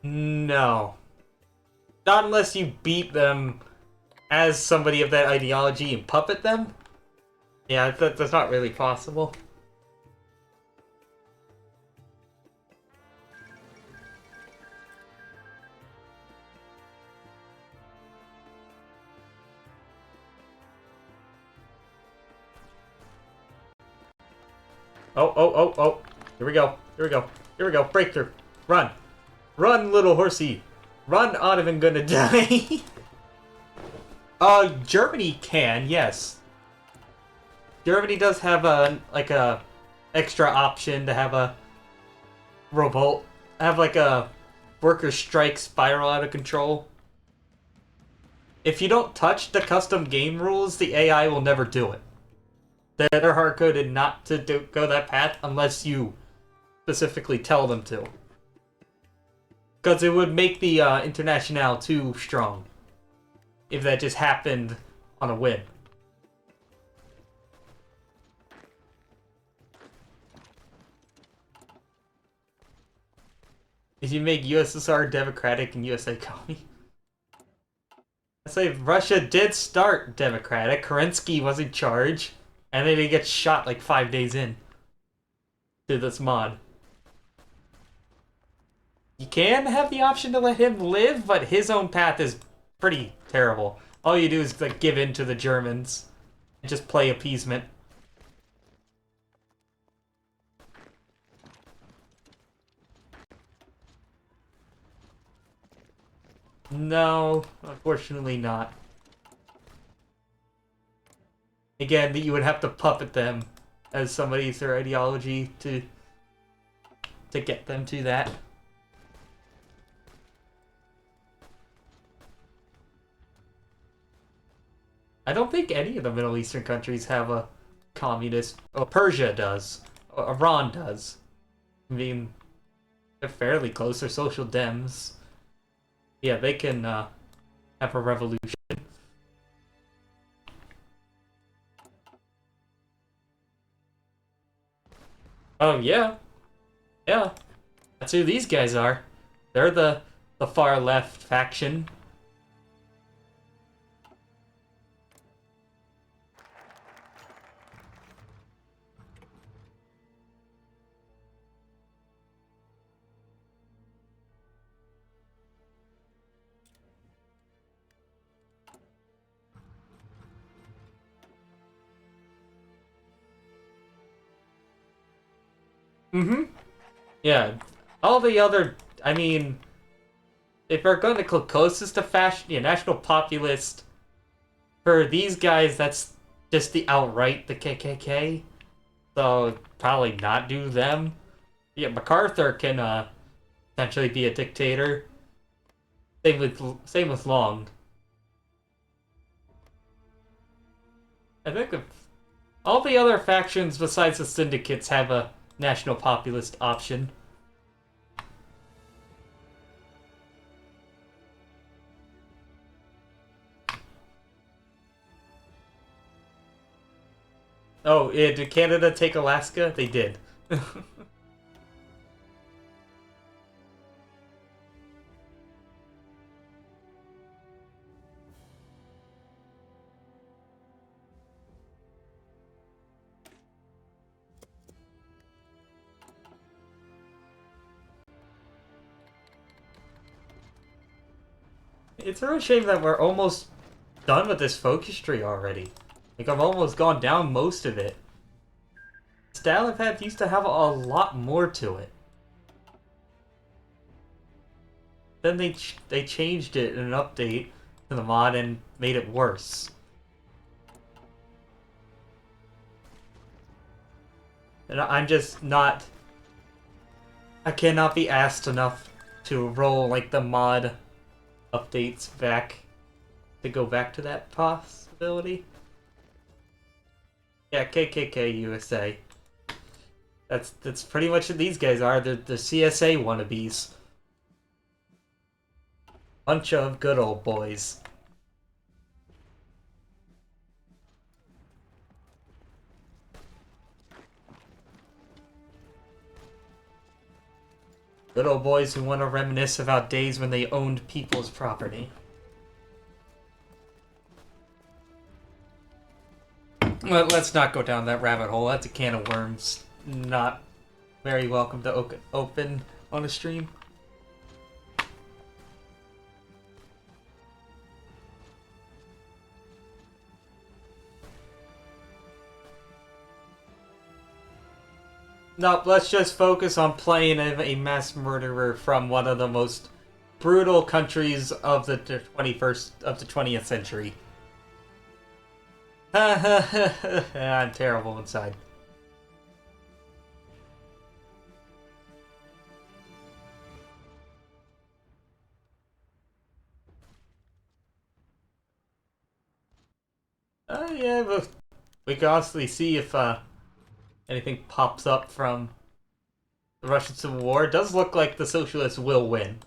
No. Not unless you beat them as somebody of that ideology and puppet them? Yeah, that's not really possible. Oh. Here we go. Here we go. Here we go. Breakthrough. Run. Run, little horsey. Run, Ottoman gonna die. Germany can, yes. Germany does have a extra option to have a revolt. Have like a worker strike spiral out of control. If you don't touch the custom game rules, the AI will never do it. They're hard-coded not to go that path unless you specifically tell them to. Because it would make the Internationale too strong if that just happened on a whim. If you make USSR democratic and USA commie. I say Russia did start democratic. Kerensky was in charge. And then he gets shot like 5 days in to this mod. You can have the option to let him live, but his own path is pretty terrible. All you do is like give in to the Germans and just play appeasement. No, unfortunately not. Again, you would have to puppet them as somebody's their ideology to get them to that. I don't think any of the Middle Eastern countries have a communist. Oh, Persia does. Iran does. I mean, they're fairly close. They're social dems. Yeah, they can have a revolution. Oh, yeah. Yeah. That's who these guys are. They're the far left faction. Mm-hmm. Yeah. All the other, I mean, if we're going to go closest to fashion, yeah, National Populist, for these guys, that's just the outright, the KKK. So, probably not do them. Yeah, MacArthur can, potentially be a dictator. Same with Long. I think all the other factions besides the syndicates have a National Populist option. Oh, yeah, did Canada take Alaska? They did. It's a real shame that we're almost done with this focus tree already. Like, I've almost gone down most of it. Stalingrad used to have a lot more to it. Then they changed it in an update to the mod and made it worse. And I'm just not... I cannot be asked enough to roll, like, the mod updates back to go back to that possibility. Yeah, KKK USA. That's pretty much what these guys are. They're the CSA wannabes. Bunch of good old boys. Good old boys who want to reminisce about days when they owned people's property. Let's not go down that rabbit hole. That's a can of worms. Not very welcome to open on a stream. Nope, let's just focus on playing a mass murderer from one of the most brutal countries of the 20th century. I'm terrible inside. Yeah, but we can honestly see if anything pops up from the Russian Civil War. It does look like the socialists will win.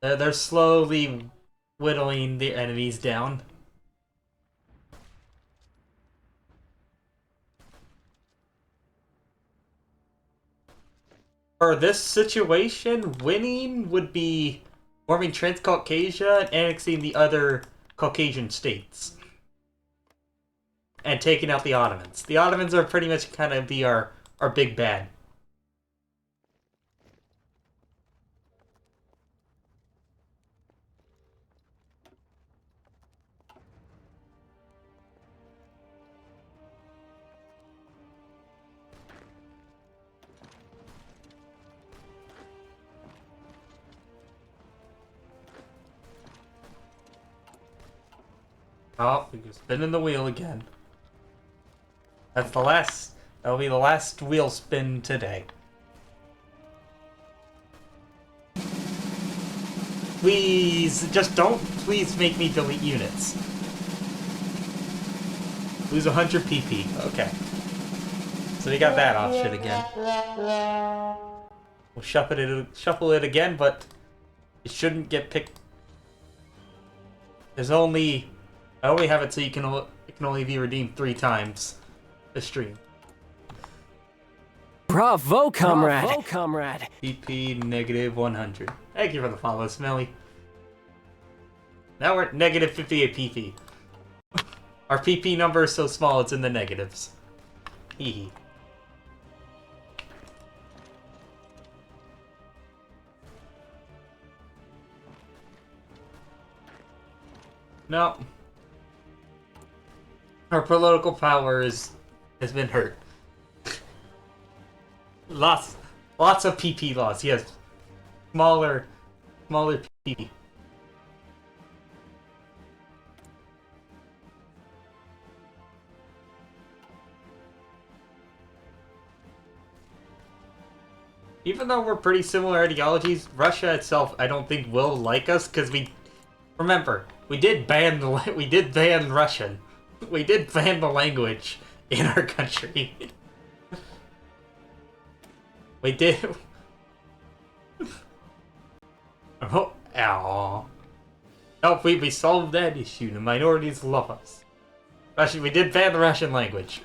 They're slowly whittling the enemies down. For this situation, winning would be forming Transcaucasia and annexing the other Caucasian states. And taking out the Ottomans. The Ottomans are pretty much kind of be our big bad. Oh, we're spinning the wheel again. That'll be the last wheel spin today. Please, just don't please make me delete units. Lose 100 PP. Okay. So we got that option again. We'll shuffle it again, but it shouldn't get picked. I only have it so it can only be redeemed 3 times a stream. Bravo, comrade! Bravo, comrade! PP negative 100. Thank you for the follow, Smelly. Now we're at negative 58 PP. Our PP number is so small it's in the negatives. Hee. No. Our political power has been hurt. Lots of PP loss. Yes, smaller PP. Even though we're pretty similar ideologies, Russia itself, I don't think will like us because remember we did ban Russian. We did ban the language in our country. We did. Oh, ow. No, we solved that issue. The minorities love us. We did ban the Russian language.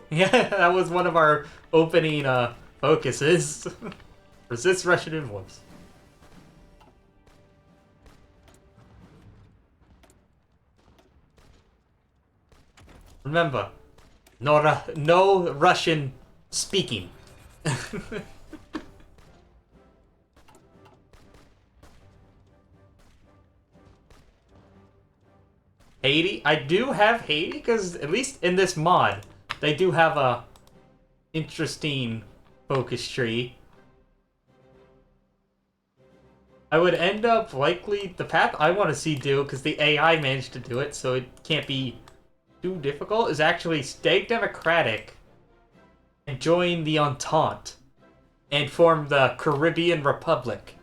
Yeah, that was one of our opening focuses. Resist Russian influence. Remember, no Russian speaking. Haiti? I do have Haiti because at least in this mod, they do have a interesting focus tree. I would end up likely the path I want to see do because the AI managed to do it, so it can't be too difficult, is actually stay democratic and join the Entente and form the Caribbean Republic.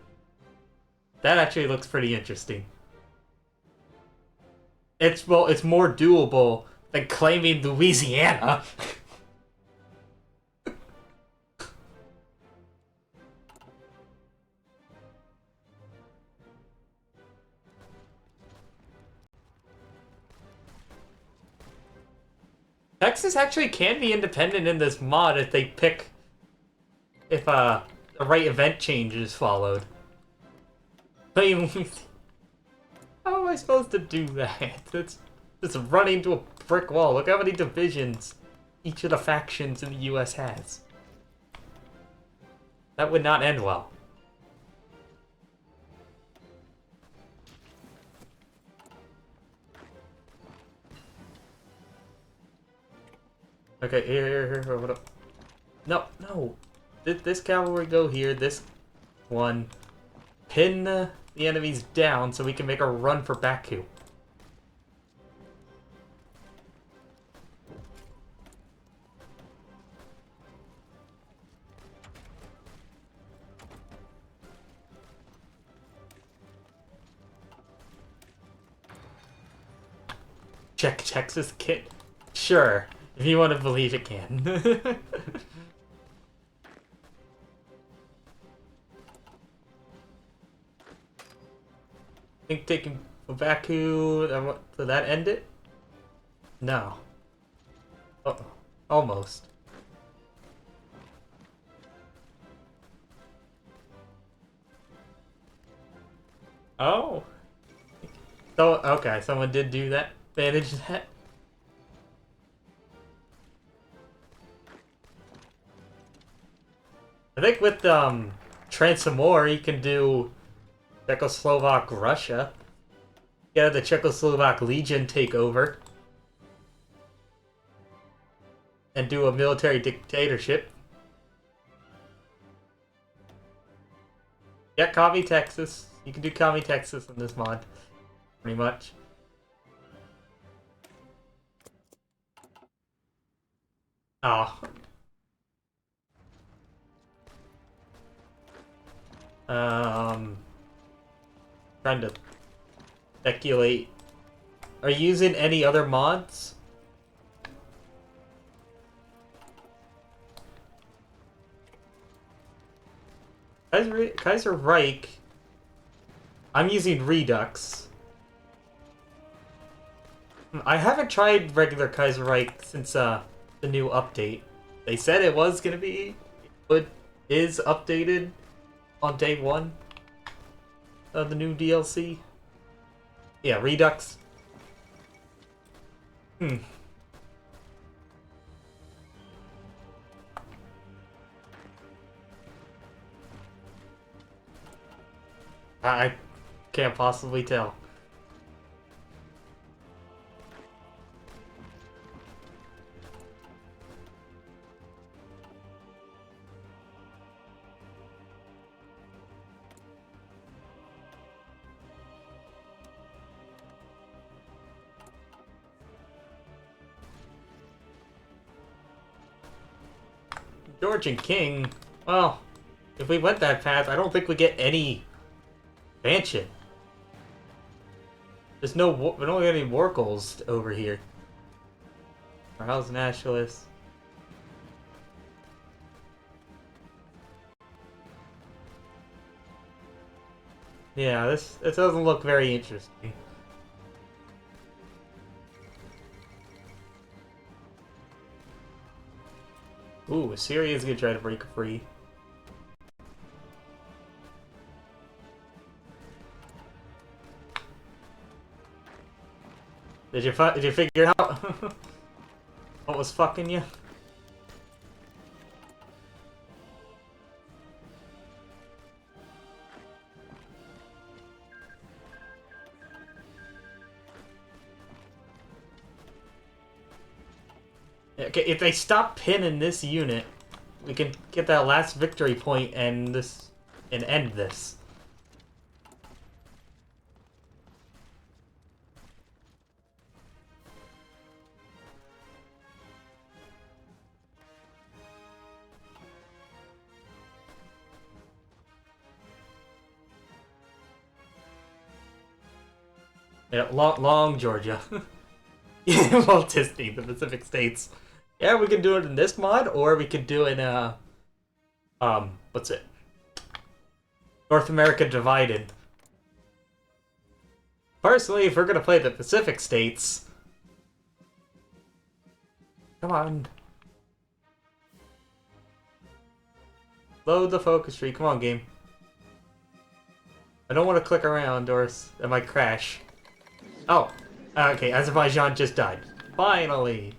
That actually looks pretty interesting. It's more doable than claiming Louisiana. Texas actually can be independent in this mod if the right event change is followed. How am I supposed to do that? It's just running into a brick wall. Look how many divisions each of the factions in the US has. That would not end well. Okay, here, what up? No, no. This cavalry go here, this one. Pin the enemies down so we can make a run for Baku. Check Texas kit. Sure, if you want to believe it can. I think taking Baku, did that end it? No. Oh, almost. Oh. So, okay, someone did do that. Manage that. I think with Transamore, you can do Czechoslovak Russia. Yeah, the Czechoslovak Legion take over. And do a military dictatorship. Yeah, Commie Texas. You can do Commie Texas in this mod. Pretty much. Oh. Trying to speculate. Are you using any other mods? Kaiser-Reich. I'm using Redux. I haven't tried regular Kaiser-Reich since the new update. They said it was gonna be, but is updated on day 1 of the new DLC. Yeah, Redux. I can't possibly tell. Georgian king. Well, if we went that path, I don't think we get any expansion. There's no, we don't get any war goals over here. Our house nationalists. Yeah, this doesn't look very interesting. Ooh, Syria's gonna try to break free. Did you figure out what was fucking you? Okay, if they stop pinning this unit, we can get that last victory point and end this. Yeah, long Georgia. Yeah, Walt Disney, the Pacific States. Yeah, we could do it in this mod, or we could do it in what's it? North America Divided. Personally, if we're gonna play the Pacific States, come on, load the focus tree. Come on, game. I don't want to click around or it might crash. Oh, okay, Azerbaijan just died. Finally!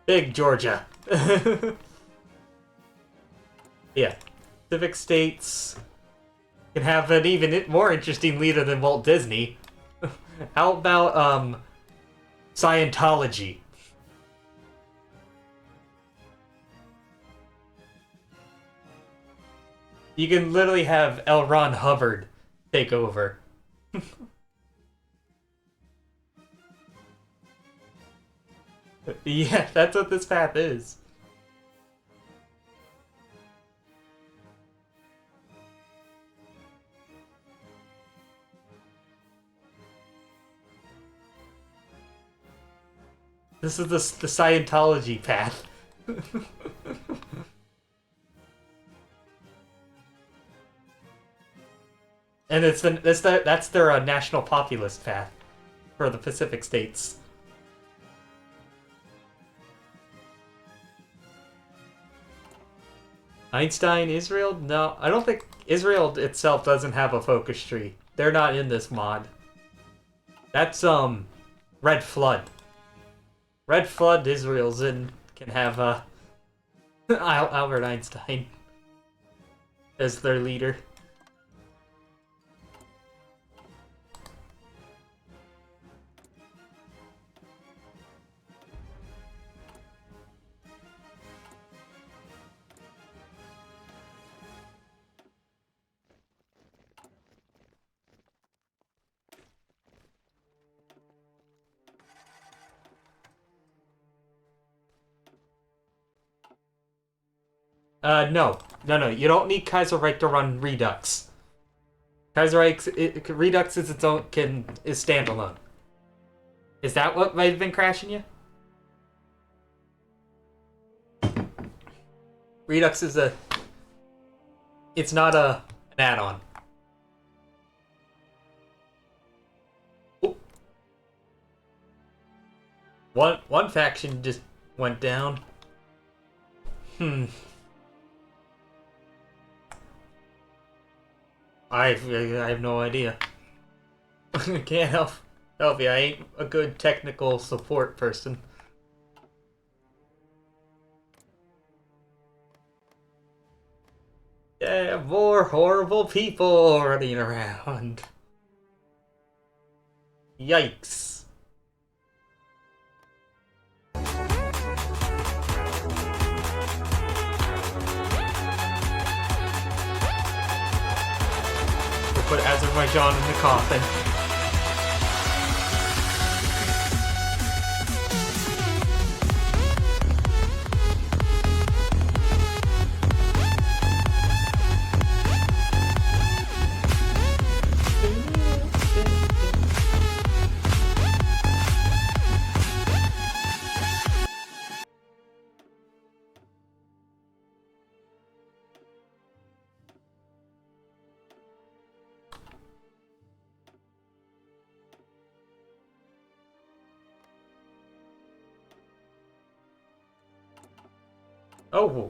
Big Georgia. Yeah. Pacific states can have an even more interesting leader than Walt Disney. How about, Scientology? You can literally have L. Ron Hubbard take over. Yeah, that's what this path is. This is the Scientology path. And that's their national populist path for the Pacific states. Einstein, Israel? No, I don't think Israel itself doesn't have a focus tree. They're not in this mod. That's Red Flood. Red Flood Israel's in can have Albert Einstein as their leader. No. You don't need Kaiser-redux to run Redux. Redux is its own is standalone. Is that what might have been crashing you? Redux is it's not an add-on. One faction just went down. I have no idea. Can't help you. I ain't a good technical support person. Yeah, more horrible people running around. Yikes. We'll put Azerbaijan in the coffin.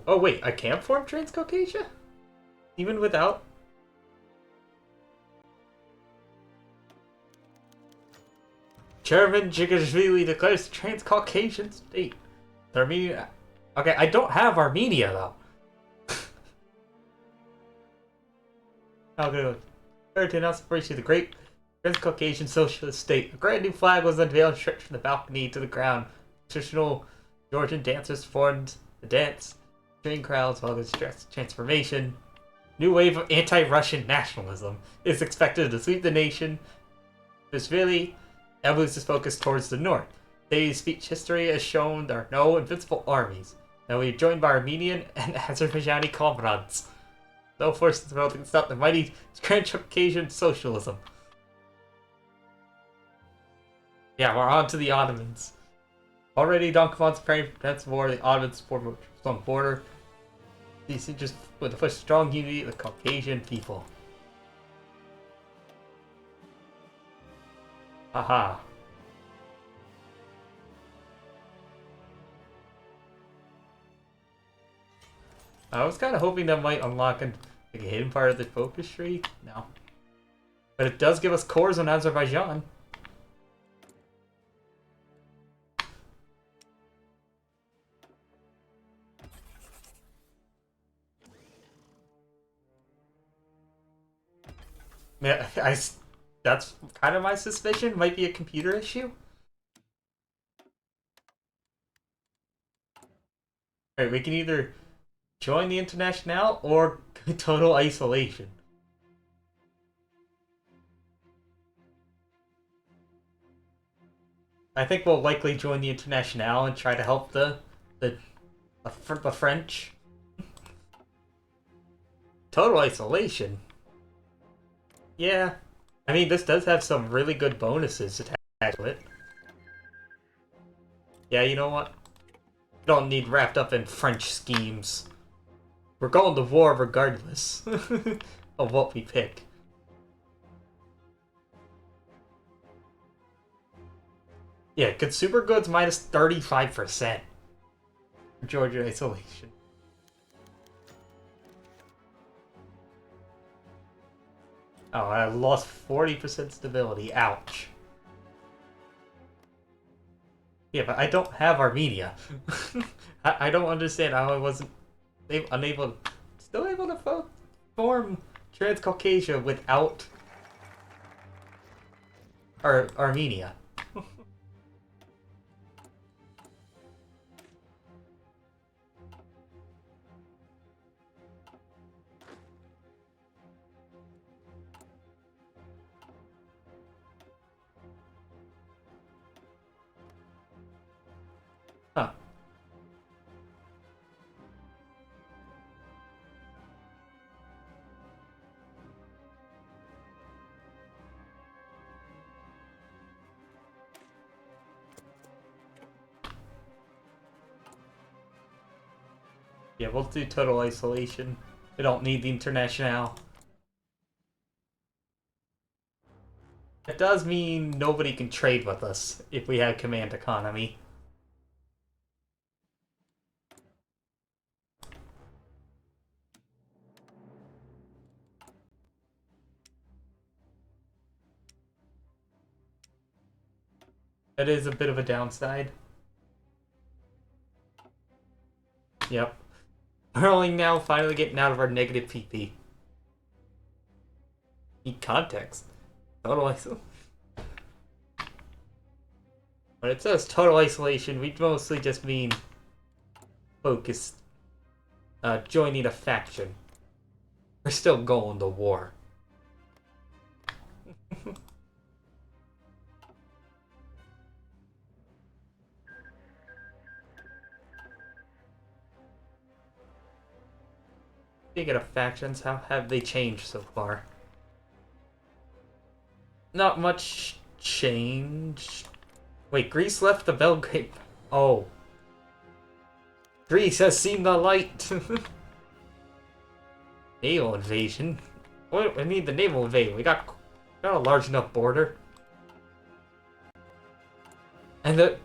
Oh wait, I can't form Transcaucasia? Even without? Chairman Jigashvili declares Transcaucasian state. Armenia. Okay, I don't have Armenia though. How good. To announce the first of the great Transcaucasian socialist state. A grand new flag was unveiled, stretched from the balcony to the ground. Traditional Georgian dancers formed the dance, cheering crowds while this transformation. New wave of anti-Russian nationalism is expected to sweep the nation. Vishvili moves his focus towards the north. Today's speech history has shown there are no invincible armies. Now we are joined by Armenian and Azerbaijani comrades. No forces in the world can stop the mighty Transcaucasian socialism. Yeah, we're on to the Ottomans. Already, Don Kamon's preparing for defensive war. The Ottomans form a strong border. These just with a push strong unity with Caucasian people. Aha. I was kind of hoping that might unlock like a hidden part of the focus tree. No. But it does give us cores on Azerbaijan. Yeah, that's kind of my suspicion. Might be a computer issue. Alright, we can either join the Internationale or total isolation. I think we'll likely join the Internationale and try to help the French. Total isolation. Yeah. I mean, this does have some really good bonuses attached to it. Yeah, you know what? We don't need wrapped up in French schemes. We're going to war regardless of what we pick. Yeah, consumer goods minus 35%. Georgian isolation. Oh, I lost 40% stability. Ouch. Yeah, but I don't have Armenia. I don't understand how I wasn't unable, still able to form Transcaucasia without Armenia. Huh. Yeah, we'll do total isolation. We don't need the Internationale. It does mean nobody can trade with us if we have command economy. That is a bit of a downside. Yep. We're only now finally getting out of our negative PP. Need context. Total isolation. When it says total isolation, we mostly just mean focused. Joining a faction. We're still going to war. Speaking of factions, how have they changed so far? Not much change. Wait, Greece left the Belgrade. Oh. Greece has seen the light. Naval invasion? What? We need the naval invasion. We got a large enough border. And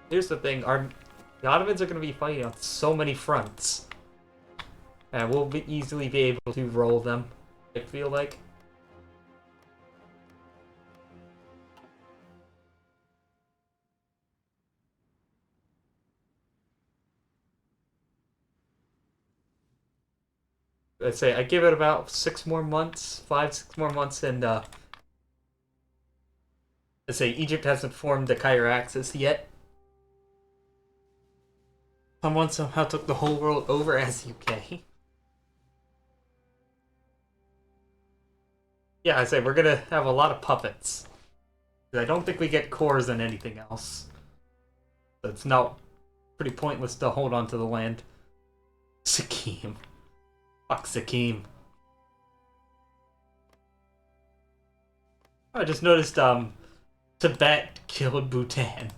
here's the thing: the Ottomans are going to be fighting on so many fronts, and we'll easily be able to roll them. I feel like. Let's say I give it about 6 more months, 6 more months, and let's say Egypt hasn't formed the Cairo Axis yet. Someone somehow took the whole world over as UK. Yeah, I say we're gonna have a lot of puppets. I don't think we get cores and anything else. So it's now pretty pointless to hold on to the land. Sikkim. Fuck Sikkim. I just noticed Tibet killed Bhutan.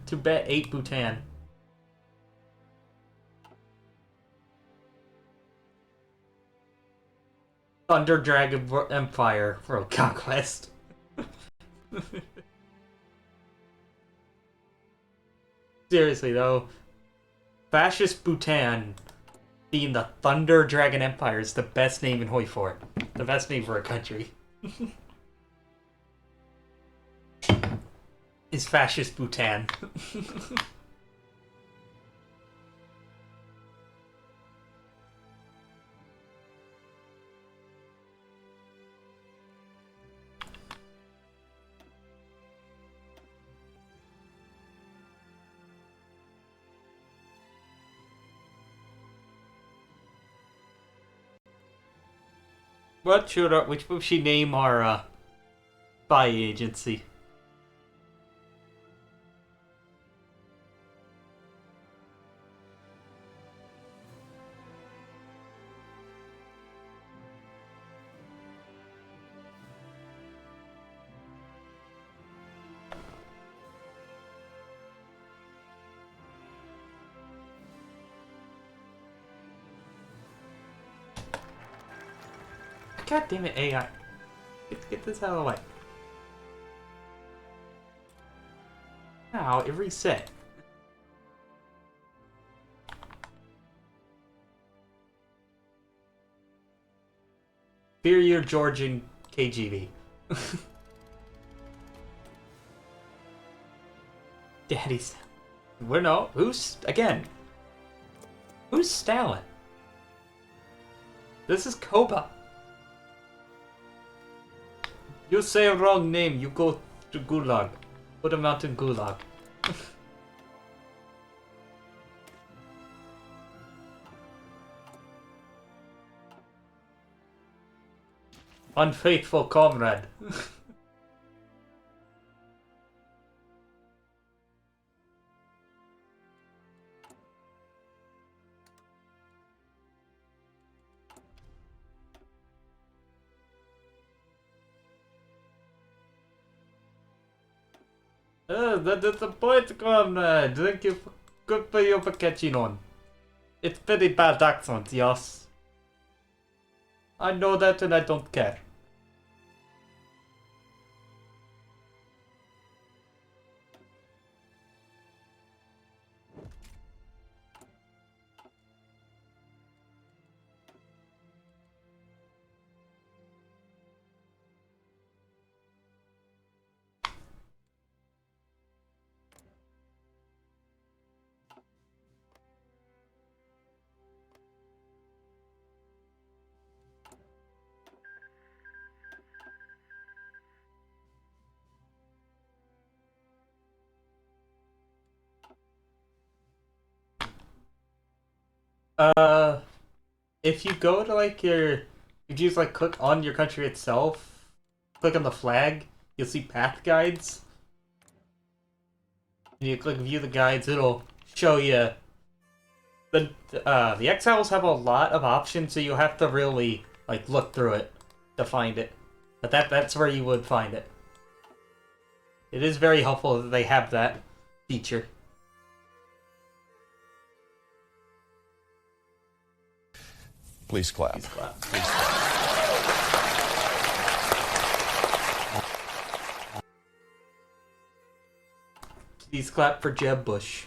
Tibet ate Bhutan. Thunder Dragon Empire for conquest. Seriously though, fascist Bhutan being the Thunder Dragon Empire is the best name in Hoi4. The best name for a country. Is fascist Bhutan. What should which would she name our spy agency? God damn it, AI. Get this out of the way. Now it reset. Superior Georgian KGB. Daddy's. We're no. Who's again? Who's Stalin? This is Koba. You say a wrong name, you go to Gulag. Put him out in Gulag. Unfaithful comrade. That's the point, comrade. Thank you. Good for you for catching on. It's very bad accent, yes. I know that and I don't care. If you go to like if you just like click on your country itself, click on the flag, you'll see path guides. And you click view the guides, it'll show you the exiles have a lot of options, so you have to really like look through it to find it. But that's where you would find it. It is very helpful that they have that feature. Please clap. Please clap. Please clap. Please clap for Jeb Bush.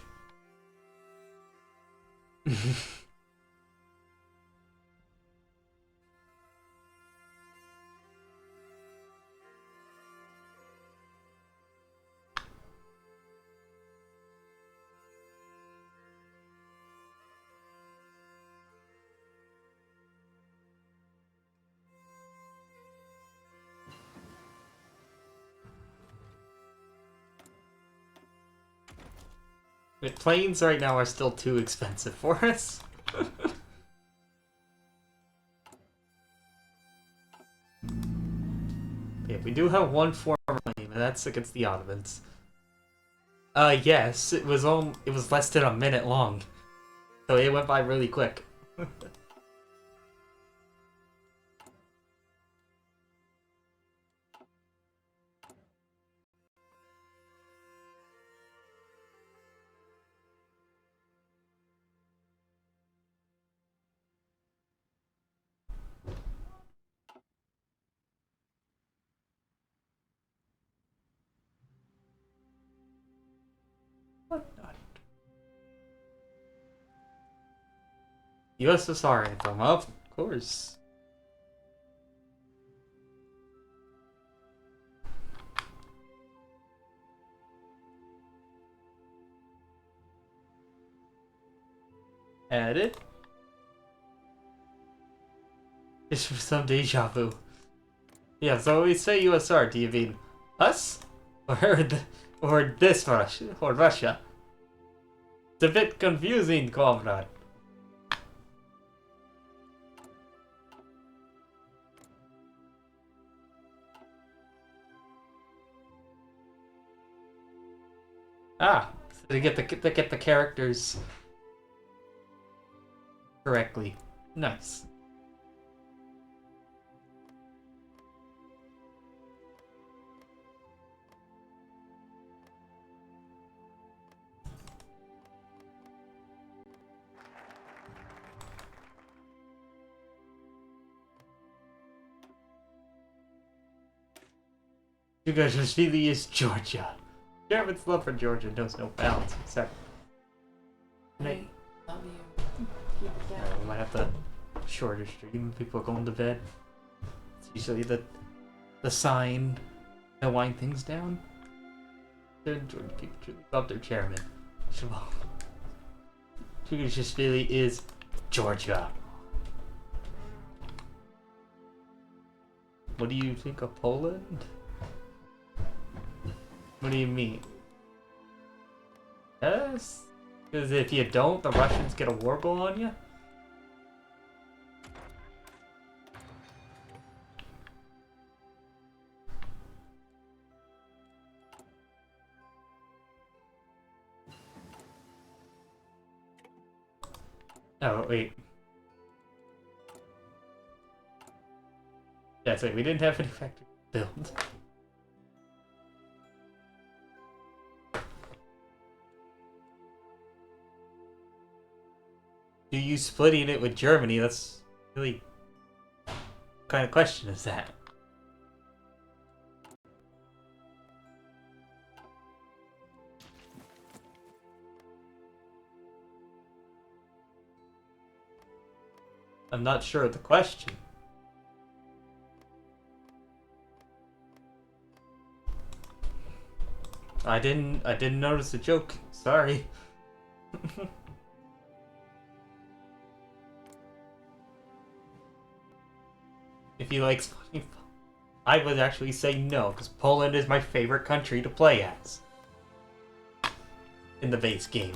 But planes right now are still too expensive for us. Yeah, we do have one former plane, and that's against the Ottomans. Yes, it was less than a minute long, so it went by really quick. What not? USSR anthem, of course. Added. Just for some deja vu. Yeah, so we say USSR, do you mean us? Or this Russia? Or Russia? It's a bit confusing, comrade. Ah, so to get the characters correctly. Nice. You guys really is Georgia. German's love for Georgia knows no bounds. Except, I love you. Keep it down. we might have to shorter stream. People are going to bed. It's usually the sign to wind things down. People truly love their chairman. She just really is Georgia. What do you think of Poland? What do you mean? Yes? Because if you don't, the Russians get a war goal on you? Oh, wait. That's right, we didn't have any factory build. Do you splitting it with Germany? That's really... What kind of question is that? I'm not sure of the question. I didn't notice the joke. Sorry. If he likes funny, I would actually say no, because Poland is my favorite country to play as. In the base game.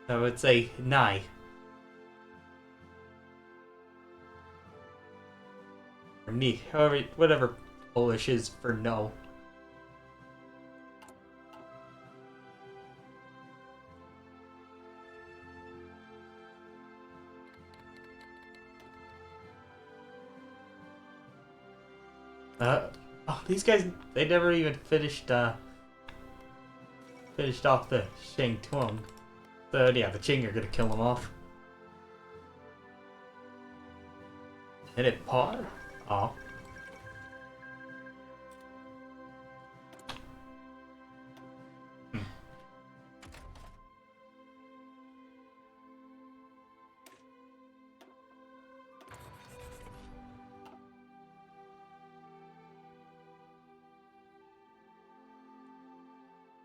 I would say nigh. Or nie, however, whatever Polish is for no. Oh, these guys, they never even finished off the Shang Tuang. So yeah, the Qing are gonna kill them off. And it paused? Oh.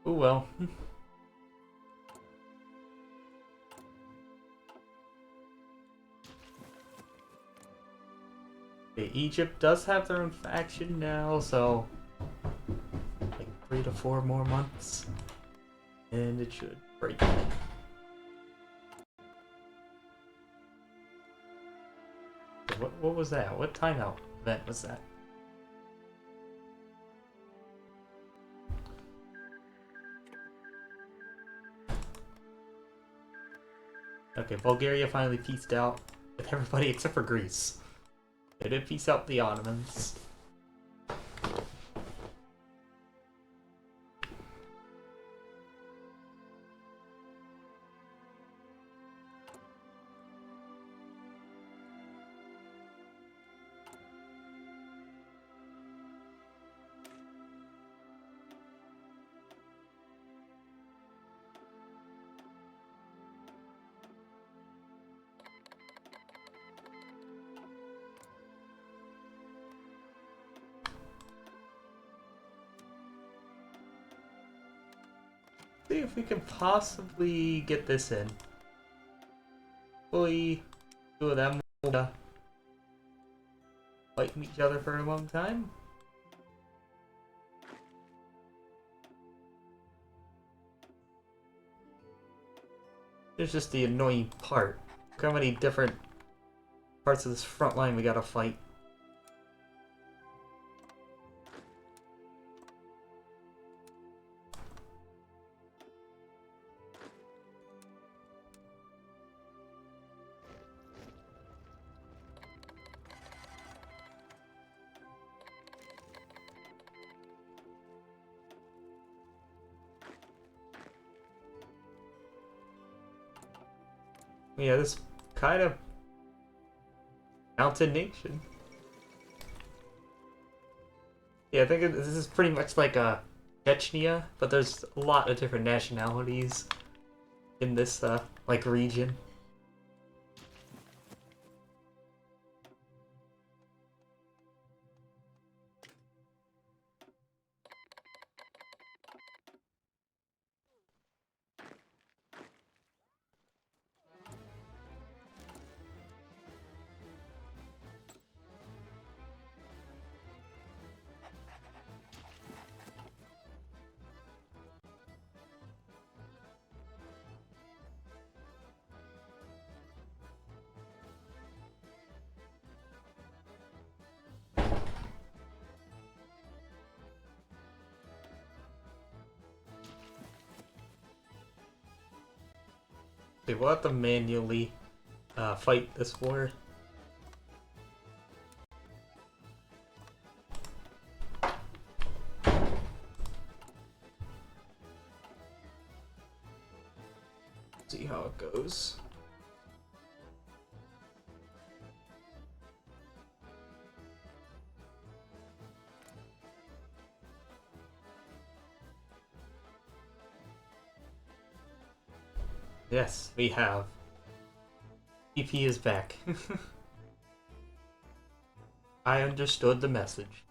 Oh well. Okay, Egypt does have their own faction now, so like 3 to 4 more months, and it should break. Okay, what was that? What timeout event was that? Okay, Bulgaria finally pieced out with everybody except for Greece. They did piece out the Ottomans. see if we can possibly get this in. Hopefully, two of them will fighting each other for a long time. There's just the annoying part. Look how many different parts of this front line we gotta fight. Yeah, this kind of mountain nation. Yeah, I think this is pretty much like a Chechnya, but there's a lot of different nationalities in this like region. Okay, we'll have to manually fight this war. See how it goes. Yes, we have. EP is back. I understood the message.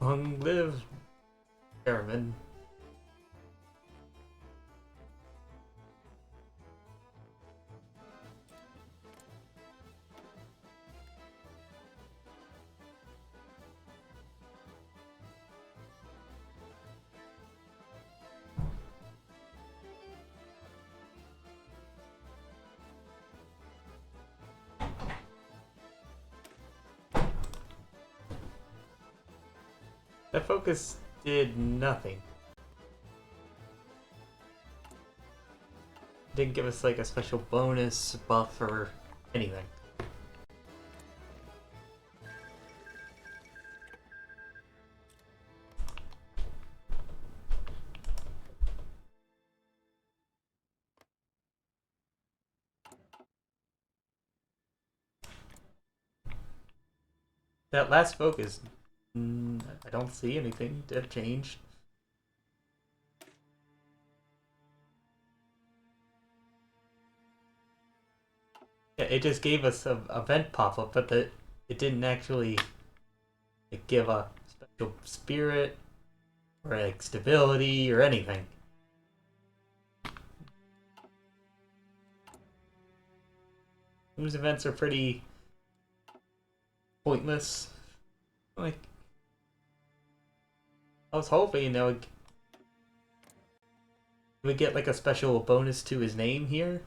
Long live Chairman. That focus did nothing. Didn't give us like a special bonus buff or anything. That last focus, I don't see anything to have changed. Yeah, it just gave us a event pop-up, but it didn't actually like, give a special spirit or like stability or anything. Those events are pretty pointless. Like, I was hoping that we get like a special bonus to his name here.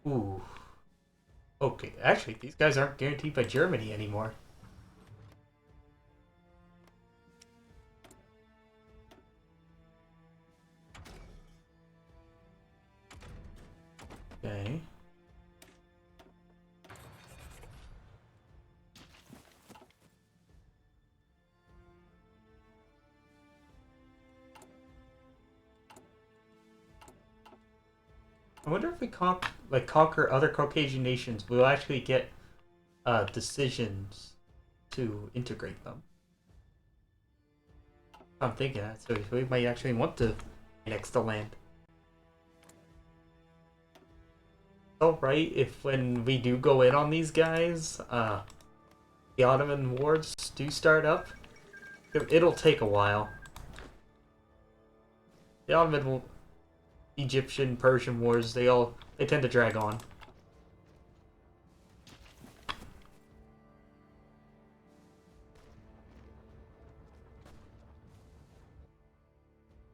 Ooh. Okay, actually, these guys aren't guaranteed by Germany anymore. Okay. I wonder if we conquer other Caucasian nations, we'll actually get decisions to integrate them. I'm thinking that, so we might actually want to annex the land. alright if when we do go in on these guys, the Ottoman wars do start up. It'll take a while. The Ottoman, Egyptian, Persian wars, they tend to drag on.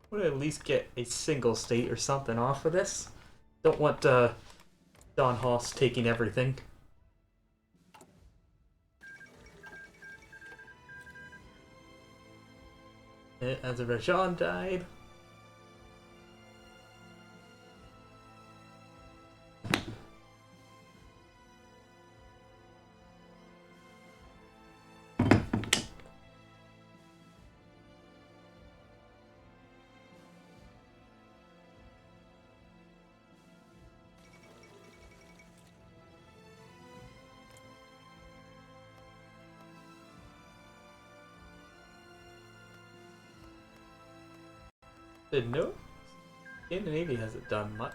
I would at least get a single state or something off of this. Don't want Don Hoss taking everything. Azerbaijan died. No, Scandinavia hasn't done much.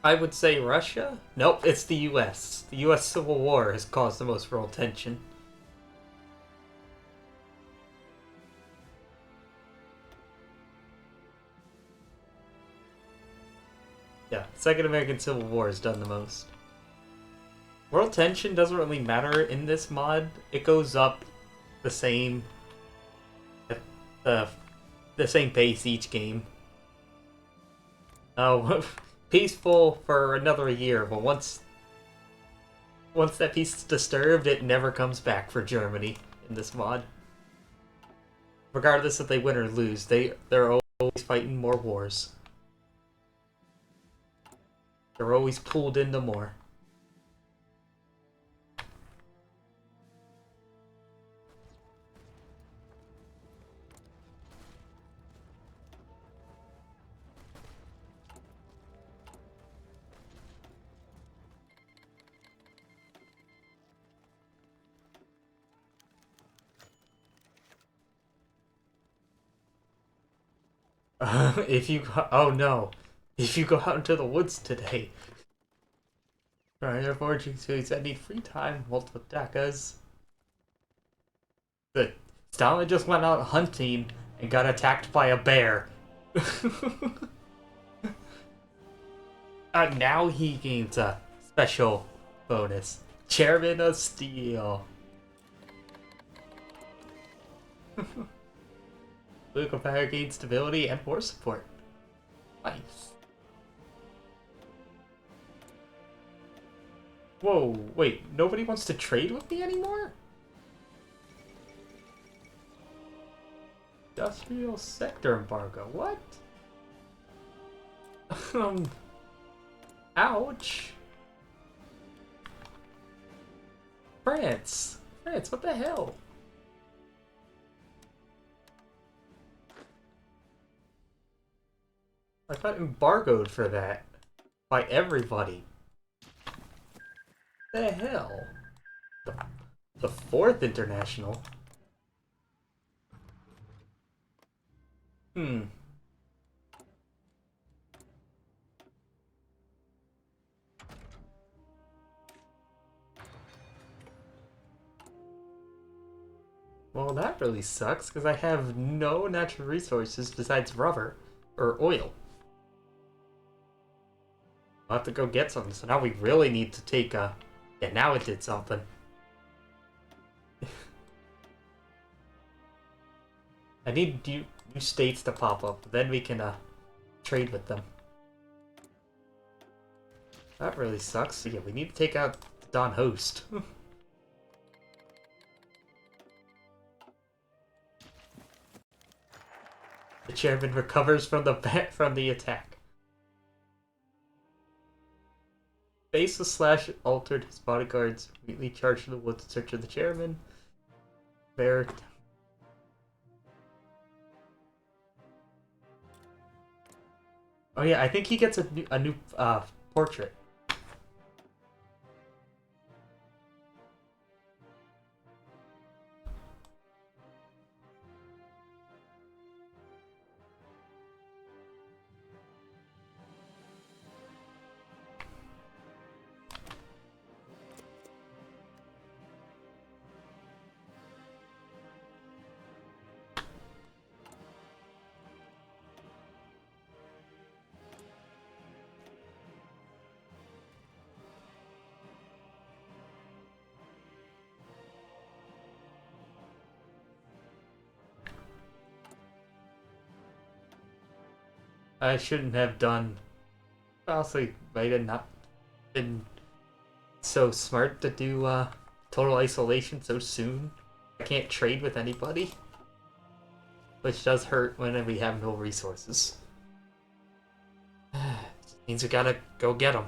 I would say Russia? Nope, it's the US. The US Civil War has caused the most world tension. Yeah, Second American Civil War has done the most. World tension doesn't really matter in this mod. It goes up the same the same pace each game. Oh, peaceful for another year, but once that peace is disturbed, it never comes back for Germany in this mod. Regardless if they win or lose, they're always fighting more wars. They're always pulled into more. Oh no, if you go out into the woods today. Alright, unfortunately, I need free time, multiple dakas. But Stalin just went out hunting and got attacked by a bear. Now he gains a special bonus. Chairman of Steel. Political power gains stability and war support. Nice. Whoa, wait, nobody wants to trade with me anymore? Industrial sector embargo, what? Ouch. France, what the hell? I got embargoed for that by everybody. The hell? The fourth international? Well, that really sucks, because I have no natural resources besides rubber or oil. I'll have to go get some, so now we really need to take a... Yeah, now it did something. I need new states to pop up, then we can trade with them. That really sucks. So yeah, we need to take out Don Host. The chairman recovers from the attack. Baseless / altered his bodyguards immediately charged in the woods in search of the chairman. Bear. Oh yeah, I think he gets a new portrait. I shouldn't have done. Honestly, might have not been so smart to do total isolation so soon. I can't trade with anybody, which does hurt when we have no resources. Means we gotta go get them.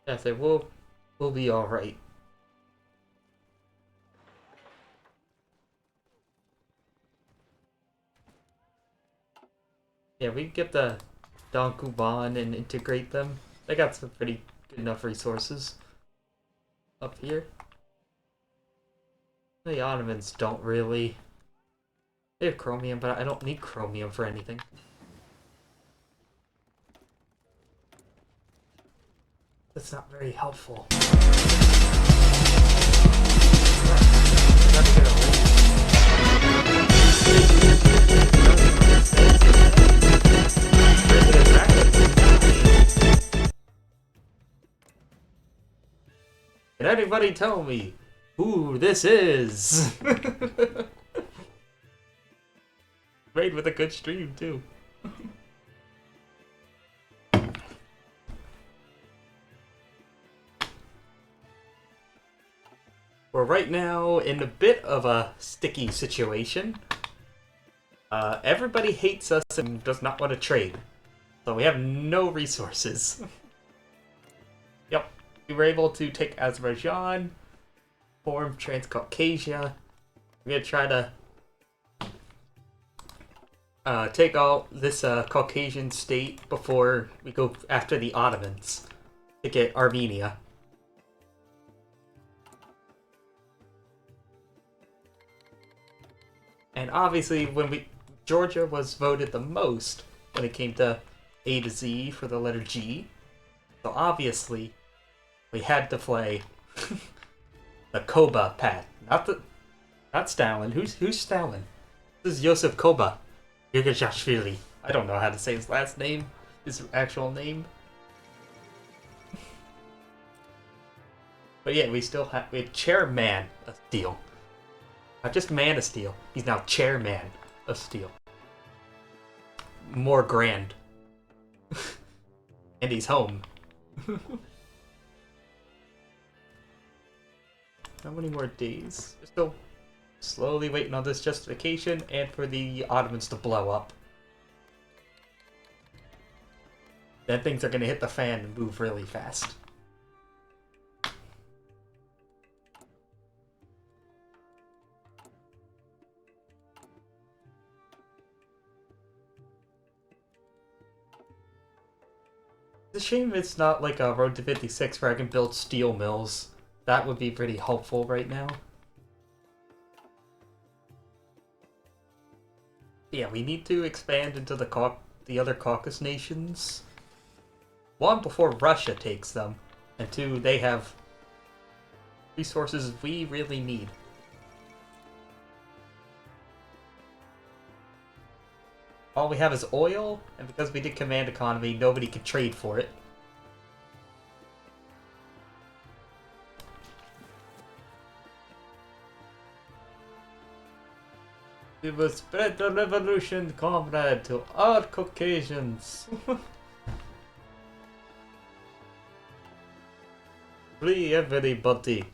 I say we'll be all right. Yeah, we can get the Donkuban and integrate them. They got some pretty good enough resources up here. The Ottomans don't really. They have chromium, but I don't need chromium for anything. That's not very helpful. Can anybody tell me who this is? Made with a good stream too. We're right now in a bit of a sticky situation. Everybody hates us and does not want to trade. So we have no resources. Yep. We were able to take Azerbaijan, form Transcaucasia. We're gonna try to take all this Caucasian state before we go after the Ottomans to get Armenia. And obviously, when Georgia was voted the most when it came to A to Z for the letter G. So obviously, we had to play the Koba path, not Stalin. Who's Stalin? This is Joseph Koba, Yurgashashvili. I don't know how to say his last name, his actual name. But yeah, we have Chairman of Steel. Not just Man of Steel, he's now Chairman of Steel. More grand. And he's home. How many more days? We're still slowly waiting on this justification and for the Ottomans to blow up. Then things are gonna hit the fan and move really fast. It's a shame it's not like a Road to 56 where I can build steel mills. That would be pretty helpful right now. Yeah, we need to expand into the other Caucasus nations. One, before Russia takes them, and two, they have resources we really need. All we have is oil, and because we did command economy, nobody can trade for it. We will spread the revolution, comrade, to all Caucasians. Free everybody.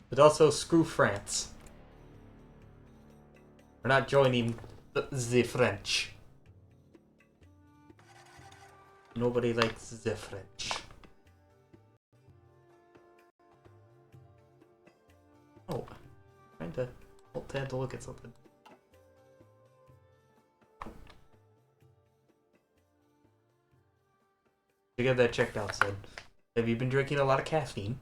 But also screw France. We're not joining the French. Nobody likes the French. Oh, trying to hold tab to look at something. To get that checked out, said. Have you been drinking a lot of caffeine?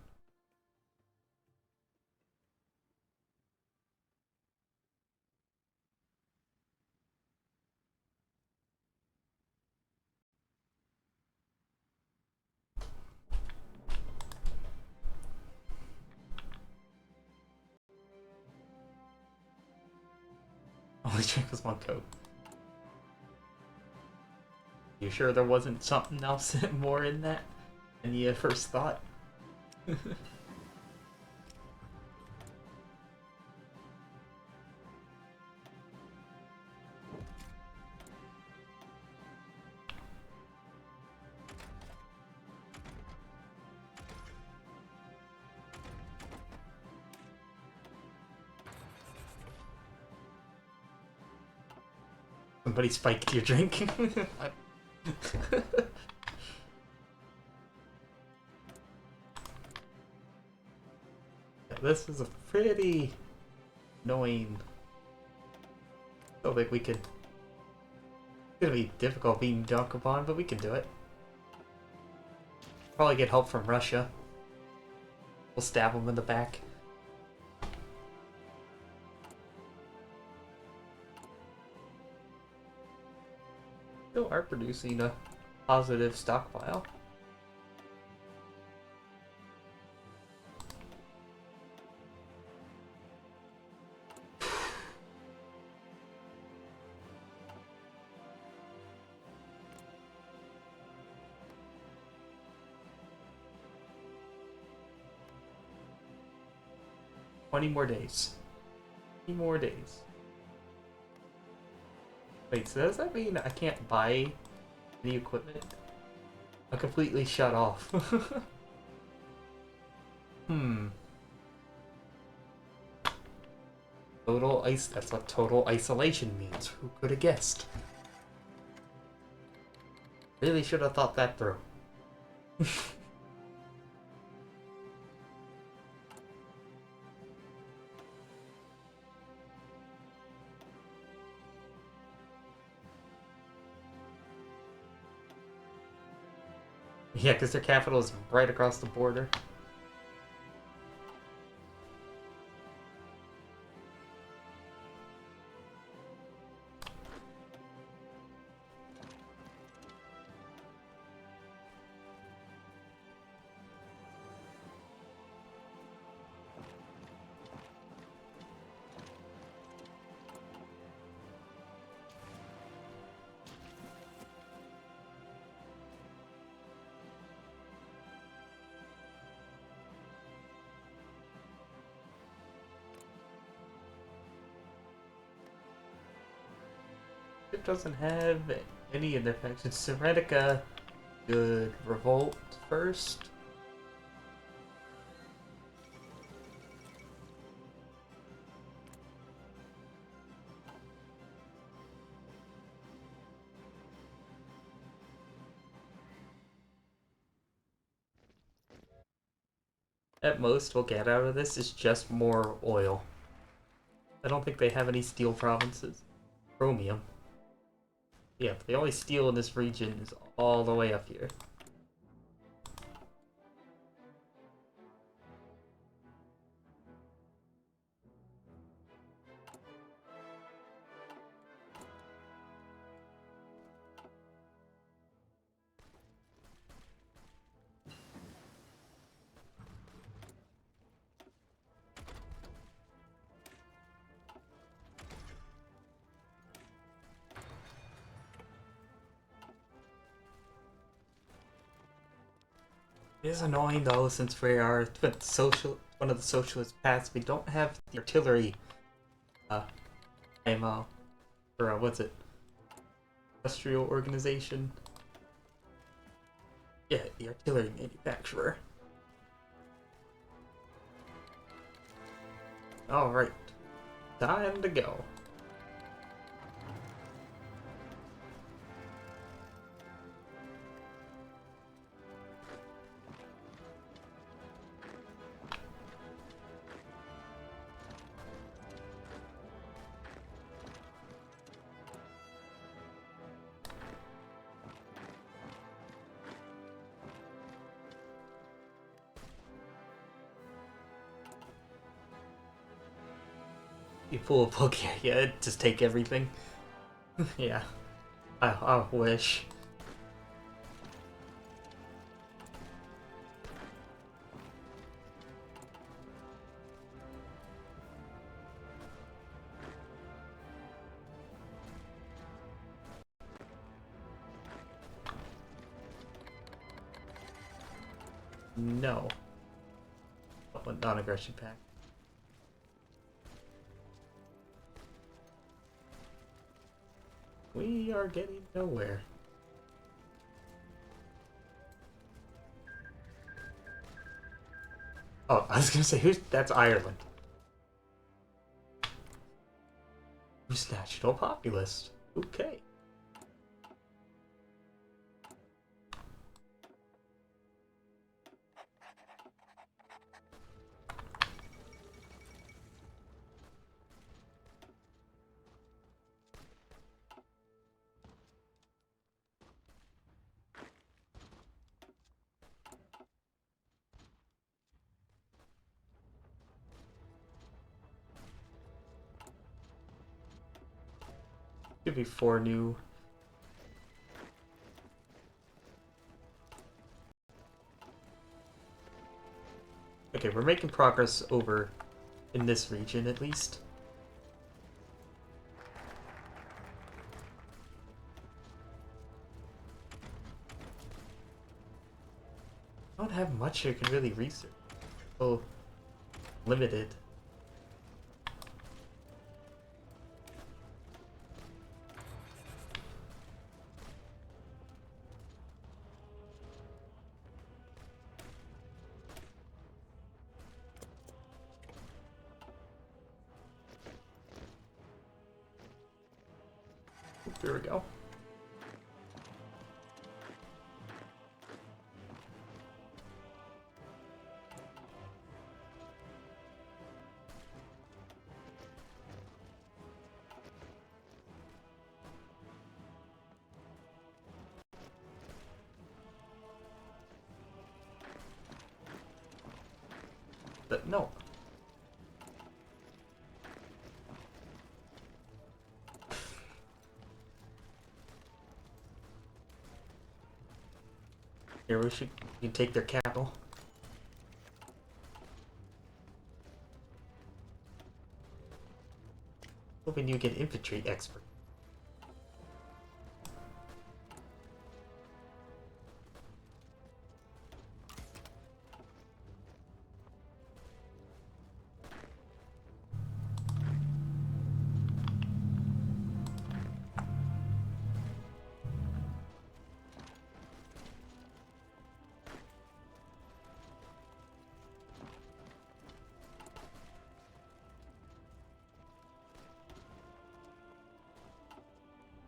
Only drink was one Coke. You sure there wasn't something else more in that than you first thought? Somebody spiked your drink. This is a pretty annoying. I don't think we could. It's gonna be difficult being dunked upon, but we can do it. Probably get help from Russia. We'll stab them in the back. Still are producing a positive stockpile. $20 more days. 20 more days. Wait, so does that mean I can't buy any equipment? I'm completely shut off. Total ice. That's what total isolation means. Who could have guessed? Really should have thought that through. Yeah, because their capital is right across the border. It doesn't have any of their factions. Seretica could revolt first. At most, we'll get out of this is just more oil. I don't think they have any steel provinces. Chromium. Yeah, the only steel in this region is all the way up here. It is annoying though, since we are one of the socialist paths, we don't have the artillery ammo. Or what's it? Industrial organization. Yeah, the artillery manufacturer. Alright. Time to go. You full of Pokemon, yeah, just take everything. Yeah, I wish. No. Oh, non-aggression pact. We are getting nowhere. Oh, I was gonna say, that's Ireland. Who's national populist? Okay. Should be 4 new. Okay, we're making progress over in this region at least. I don't have much I can really research. Oh, limited. There we go. But no. Here, we can take their capital. Hoping you get infantry expert.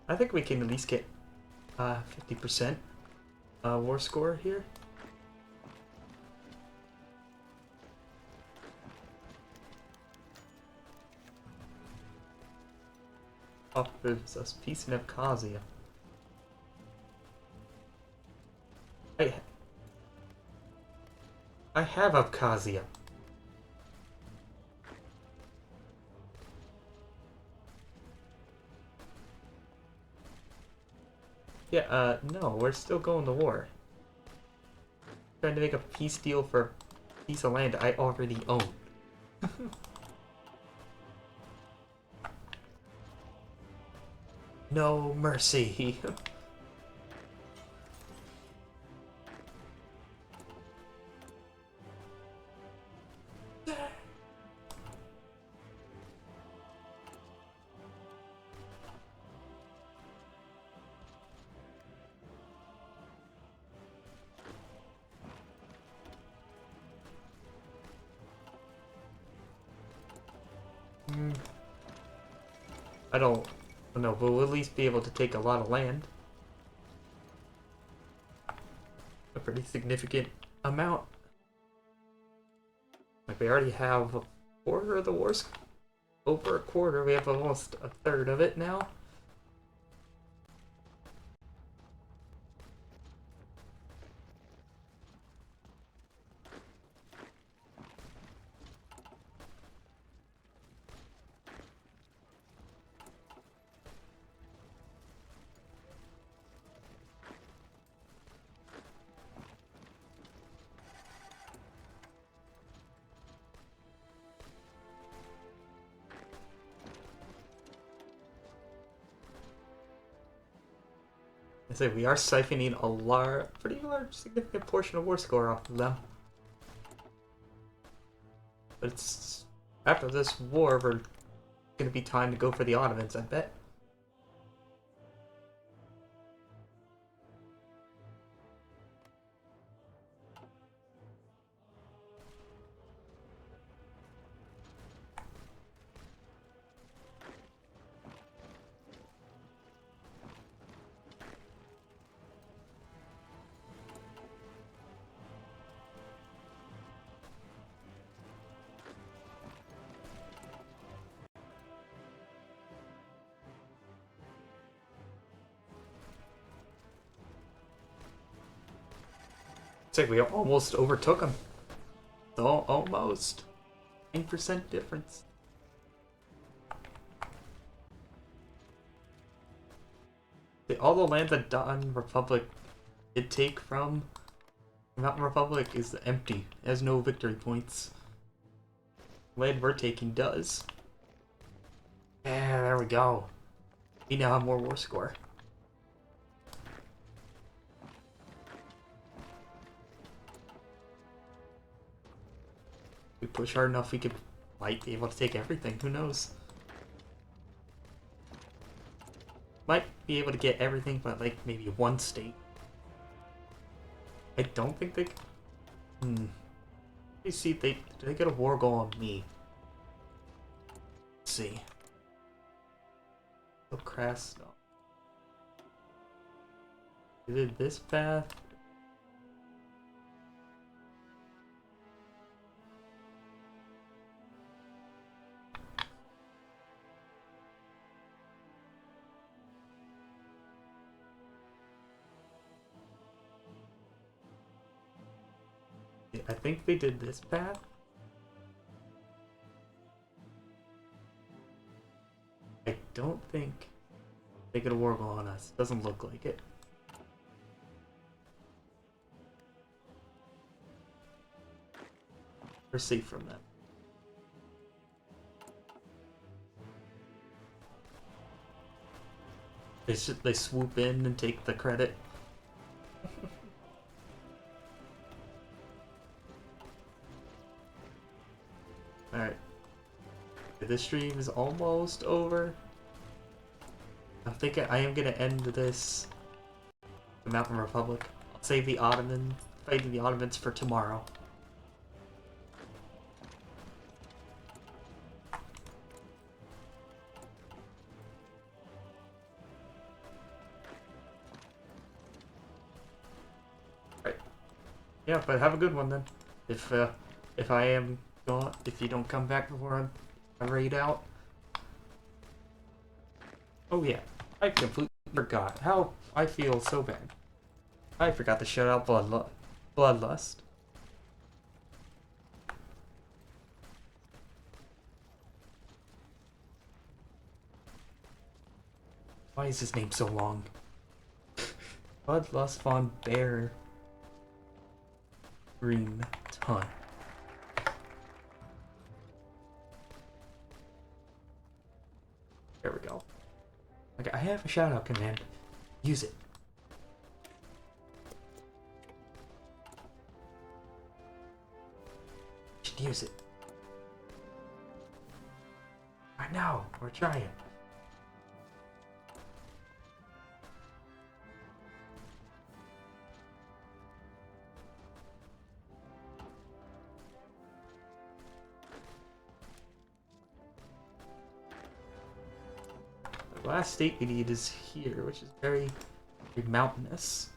I think we can at least get 50% war score here. Offers us peace in Abkhazia. I have Abkhazia. Yeah, no, we're still going to war. Trying to make a peace deal for a piece of land I already own. No mercy. I don't know, but we'll at least be able to take a lot of land. A pretty significant amount. Like, we already have a quarter of the wars. Over a quarter. We have almost a third of it now. I say we are siphoning a pretty large, significant portion of war score off of them. but it's after this war, we're gonna be time to go for the Ottomans, I bet. It's like we almost overtook them. Almost. 9% difference. All the land that Don Republic did take from Mountain Republic is empty. It has no victory points. Land we're taking does. Yeah, there we go. We now have more war score. We push hard enough, we might be able to take everything. Who knows? Might be able to get everything, but like maybe one state. I don't think they. Let me see. Did they get a war goal on me? Let's see. So crass. No. They did this path. I think they did this path. I don't think they get a war goal on us. Doesn't look like it. We're safe from them. They swoop in and take the credit. Alright. This stream is almost over. I'm thinking I am gonna end this the Mountain Republic. I'll save the fighting the Ottomans for tomorrow. Right. Yeah, but have a good one then. If I am gone, if you don't come back before I raid out. Oh yeah, I completely forgot how I feel so bad. I forgot to shout out Bloodlust. Why is his name so long? Bloodlust von Bear Green Ton. There we go. Okay, I have a shout out command. Use it. Should use it. I know, we're trying. The last state we need is here, which is very mountainous.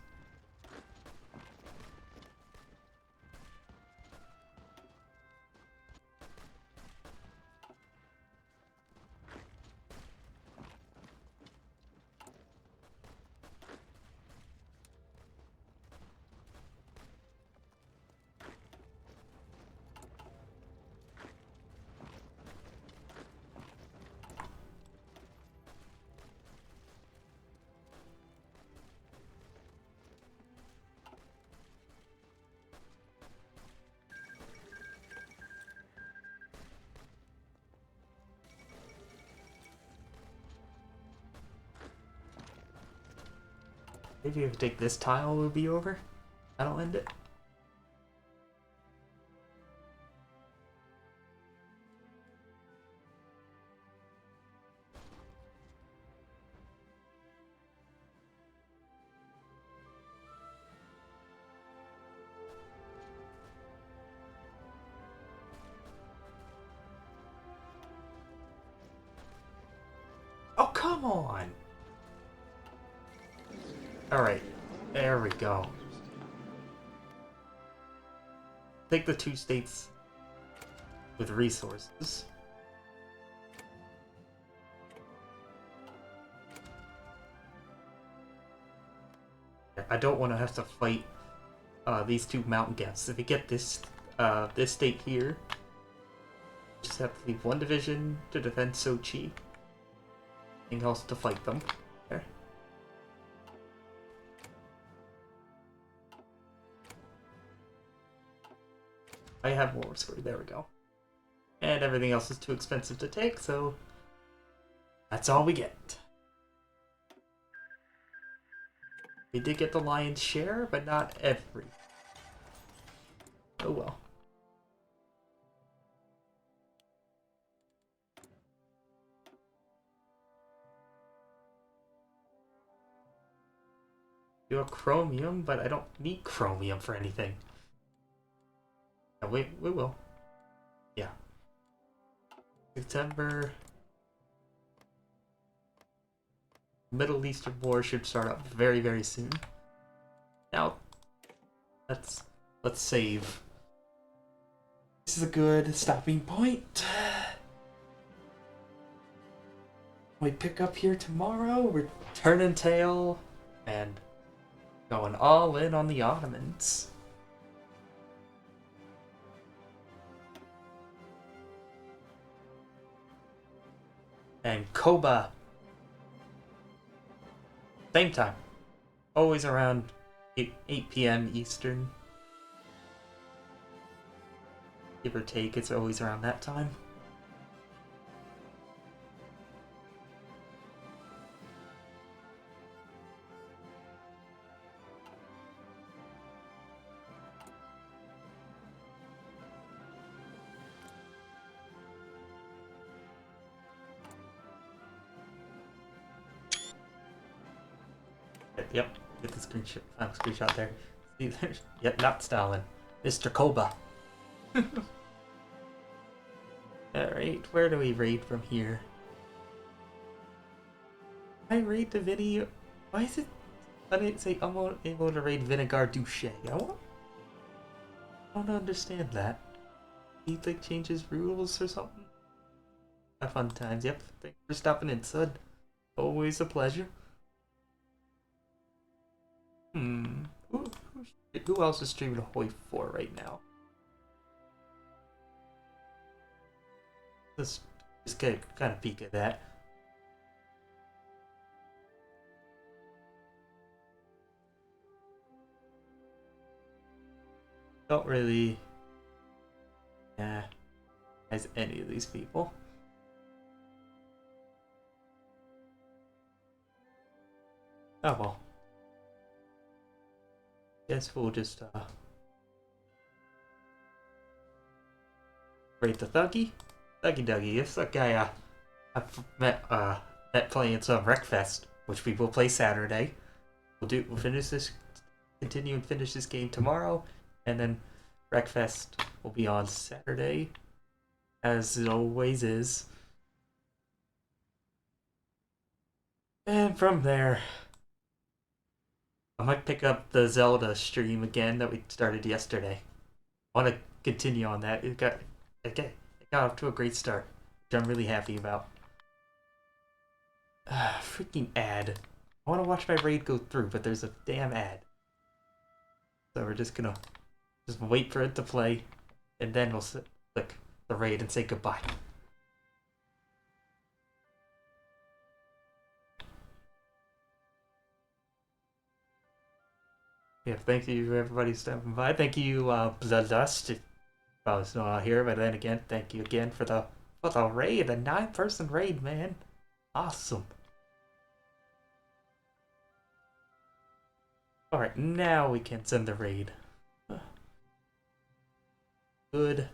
Maybe if I take this tile, it'll be over. That'll end it. come on! Alright, there we go. Take the 2 states with resources. I don't want to have to fight these 2 mountain gaps. If we get this this state here, just have to leave 1 division to defend Sochi. Anything else to fight them. There. I have more score. There we go. And everything else is too expensive to take, so that's all we get. We did get the lion's share, but not every. Oh well. Do a chromium, but I don't need chromium for anything. Yeah, we will. Yeah. September. Middle Eastern War should start up very, very soon. Now, let's save. This is a good stopping point. We pick up here tomorrow. We're turning tail and going all in on the Ottomans. And Koba. Same time. Always around 8 p.m. Eastern. Give or take, it's always around that time. Yep, get the screenshot there. See, yep, not Stalin. Mr. Koba. Alright, where do we raid from here? I raid the video. Why is it? I didn't say I'm able to raid Vinegar Douche. I don't understand that. He like changes rules or something? Have fun times. Yep, thanks for stopping in, Sud. Always a pleasure. Who else is streaming Hoi4 right now? Let's just get kind of peek at that. Don't really as any of these people. Oh well. Guess we'll just rate the Thuggy. Thuggy Duggy. It's that guy I've met playing some Wreckfest, which we will play Saturday. We'll finish this, continue and finish this game tomorrow, and then Wreckfest will be on Saturday, as it always is. And from there, I might pick up the Zelda stream again that we started yesterday. I want to continue on that. It got off to a great start, which I'm really happy about. Freaking ad. I want to watch my raid go through, but there's a damn ad. So we're just gonna wait for it to play, and then we'll click the raid and say goodbye. Yeah, thank you everybody stopping by. Thank you, Bloodlust. If I was not here, but then again, thank you again for the raid, the 9-person raid, man. Awesome. Alright, now we can send the raid. Good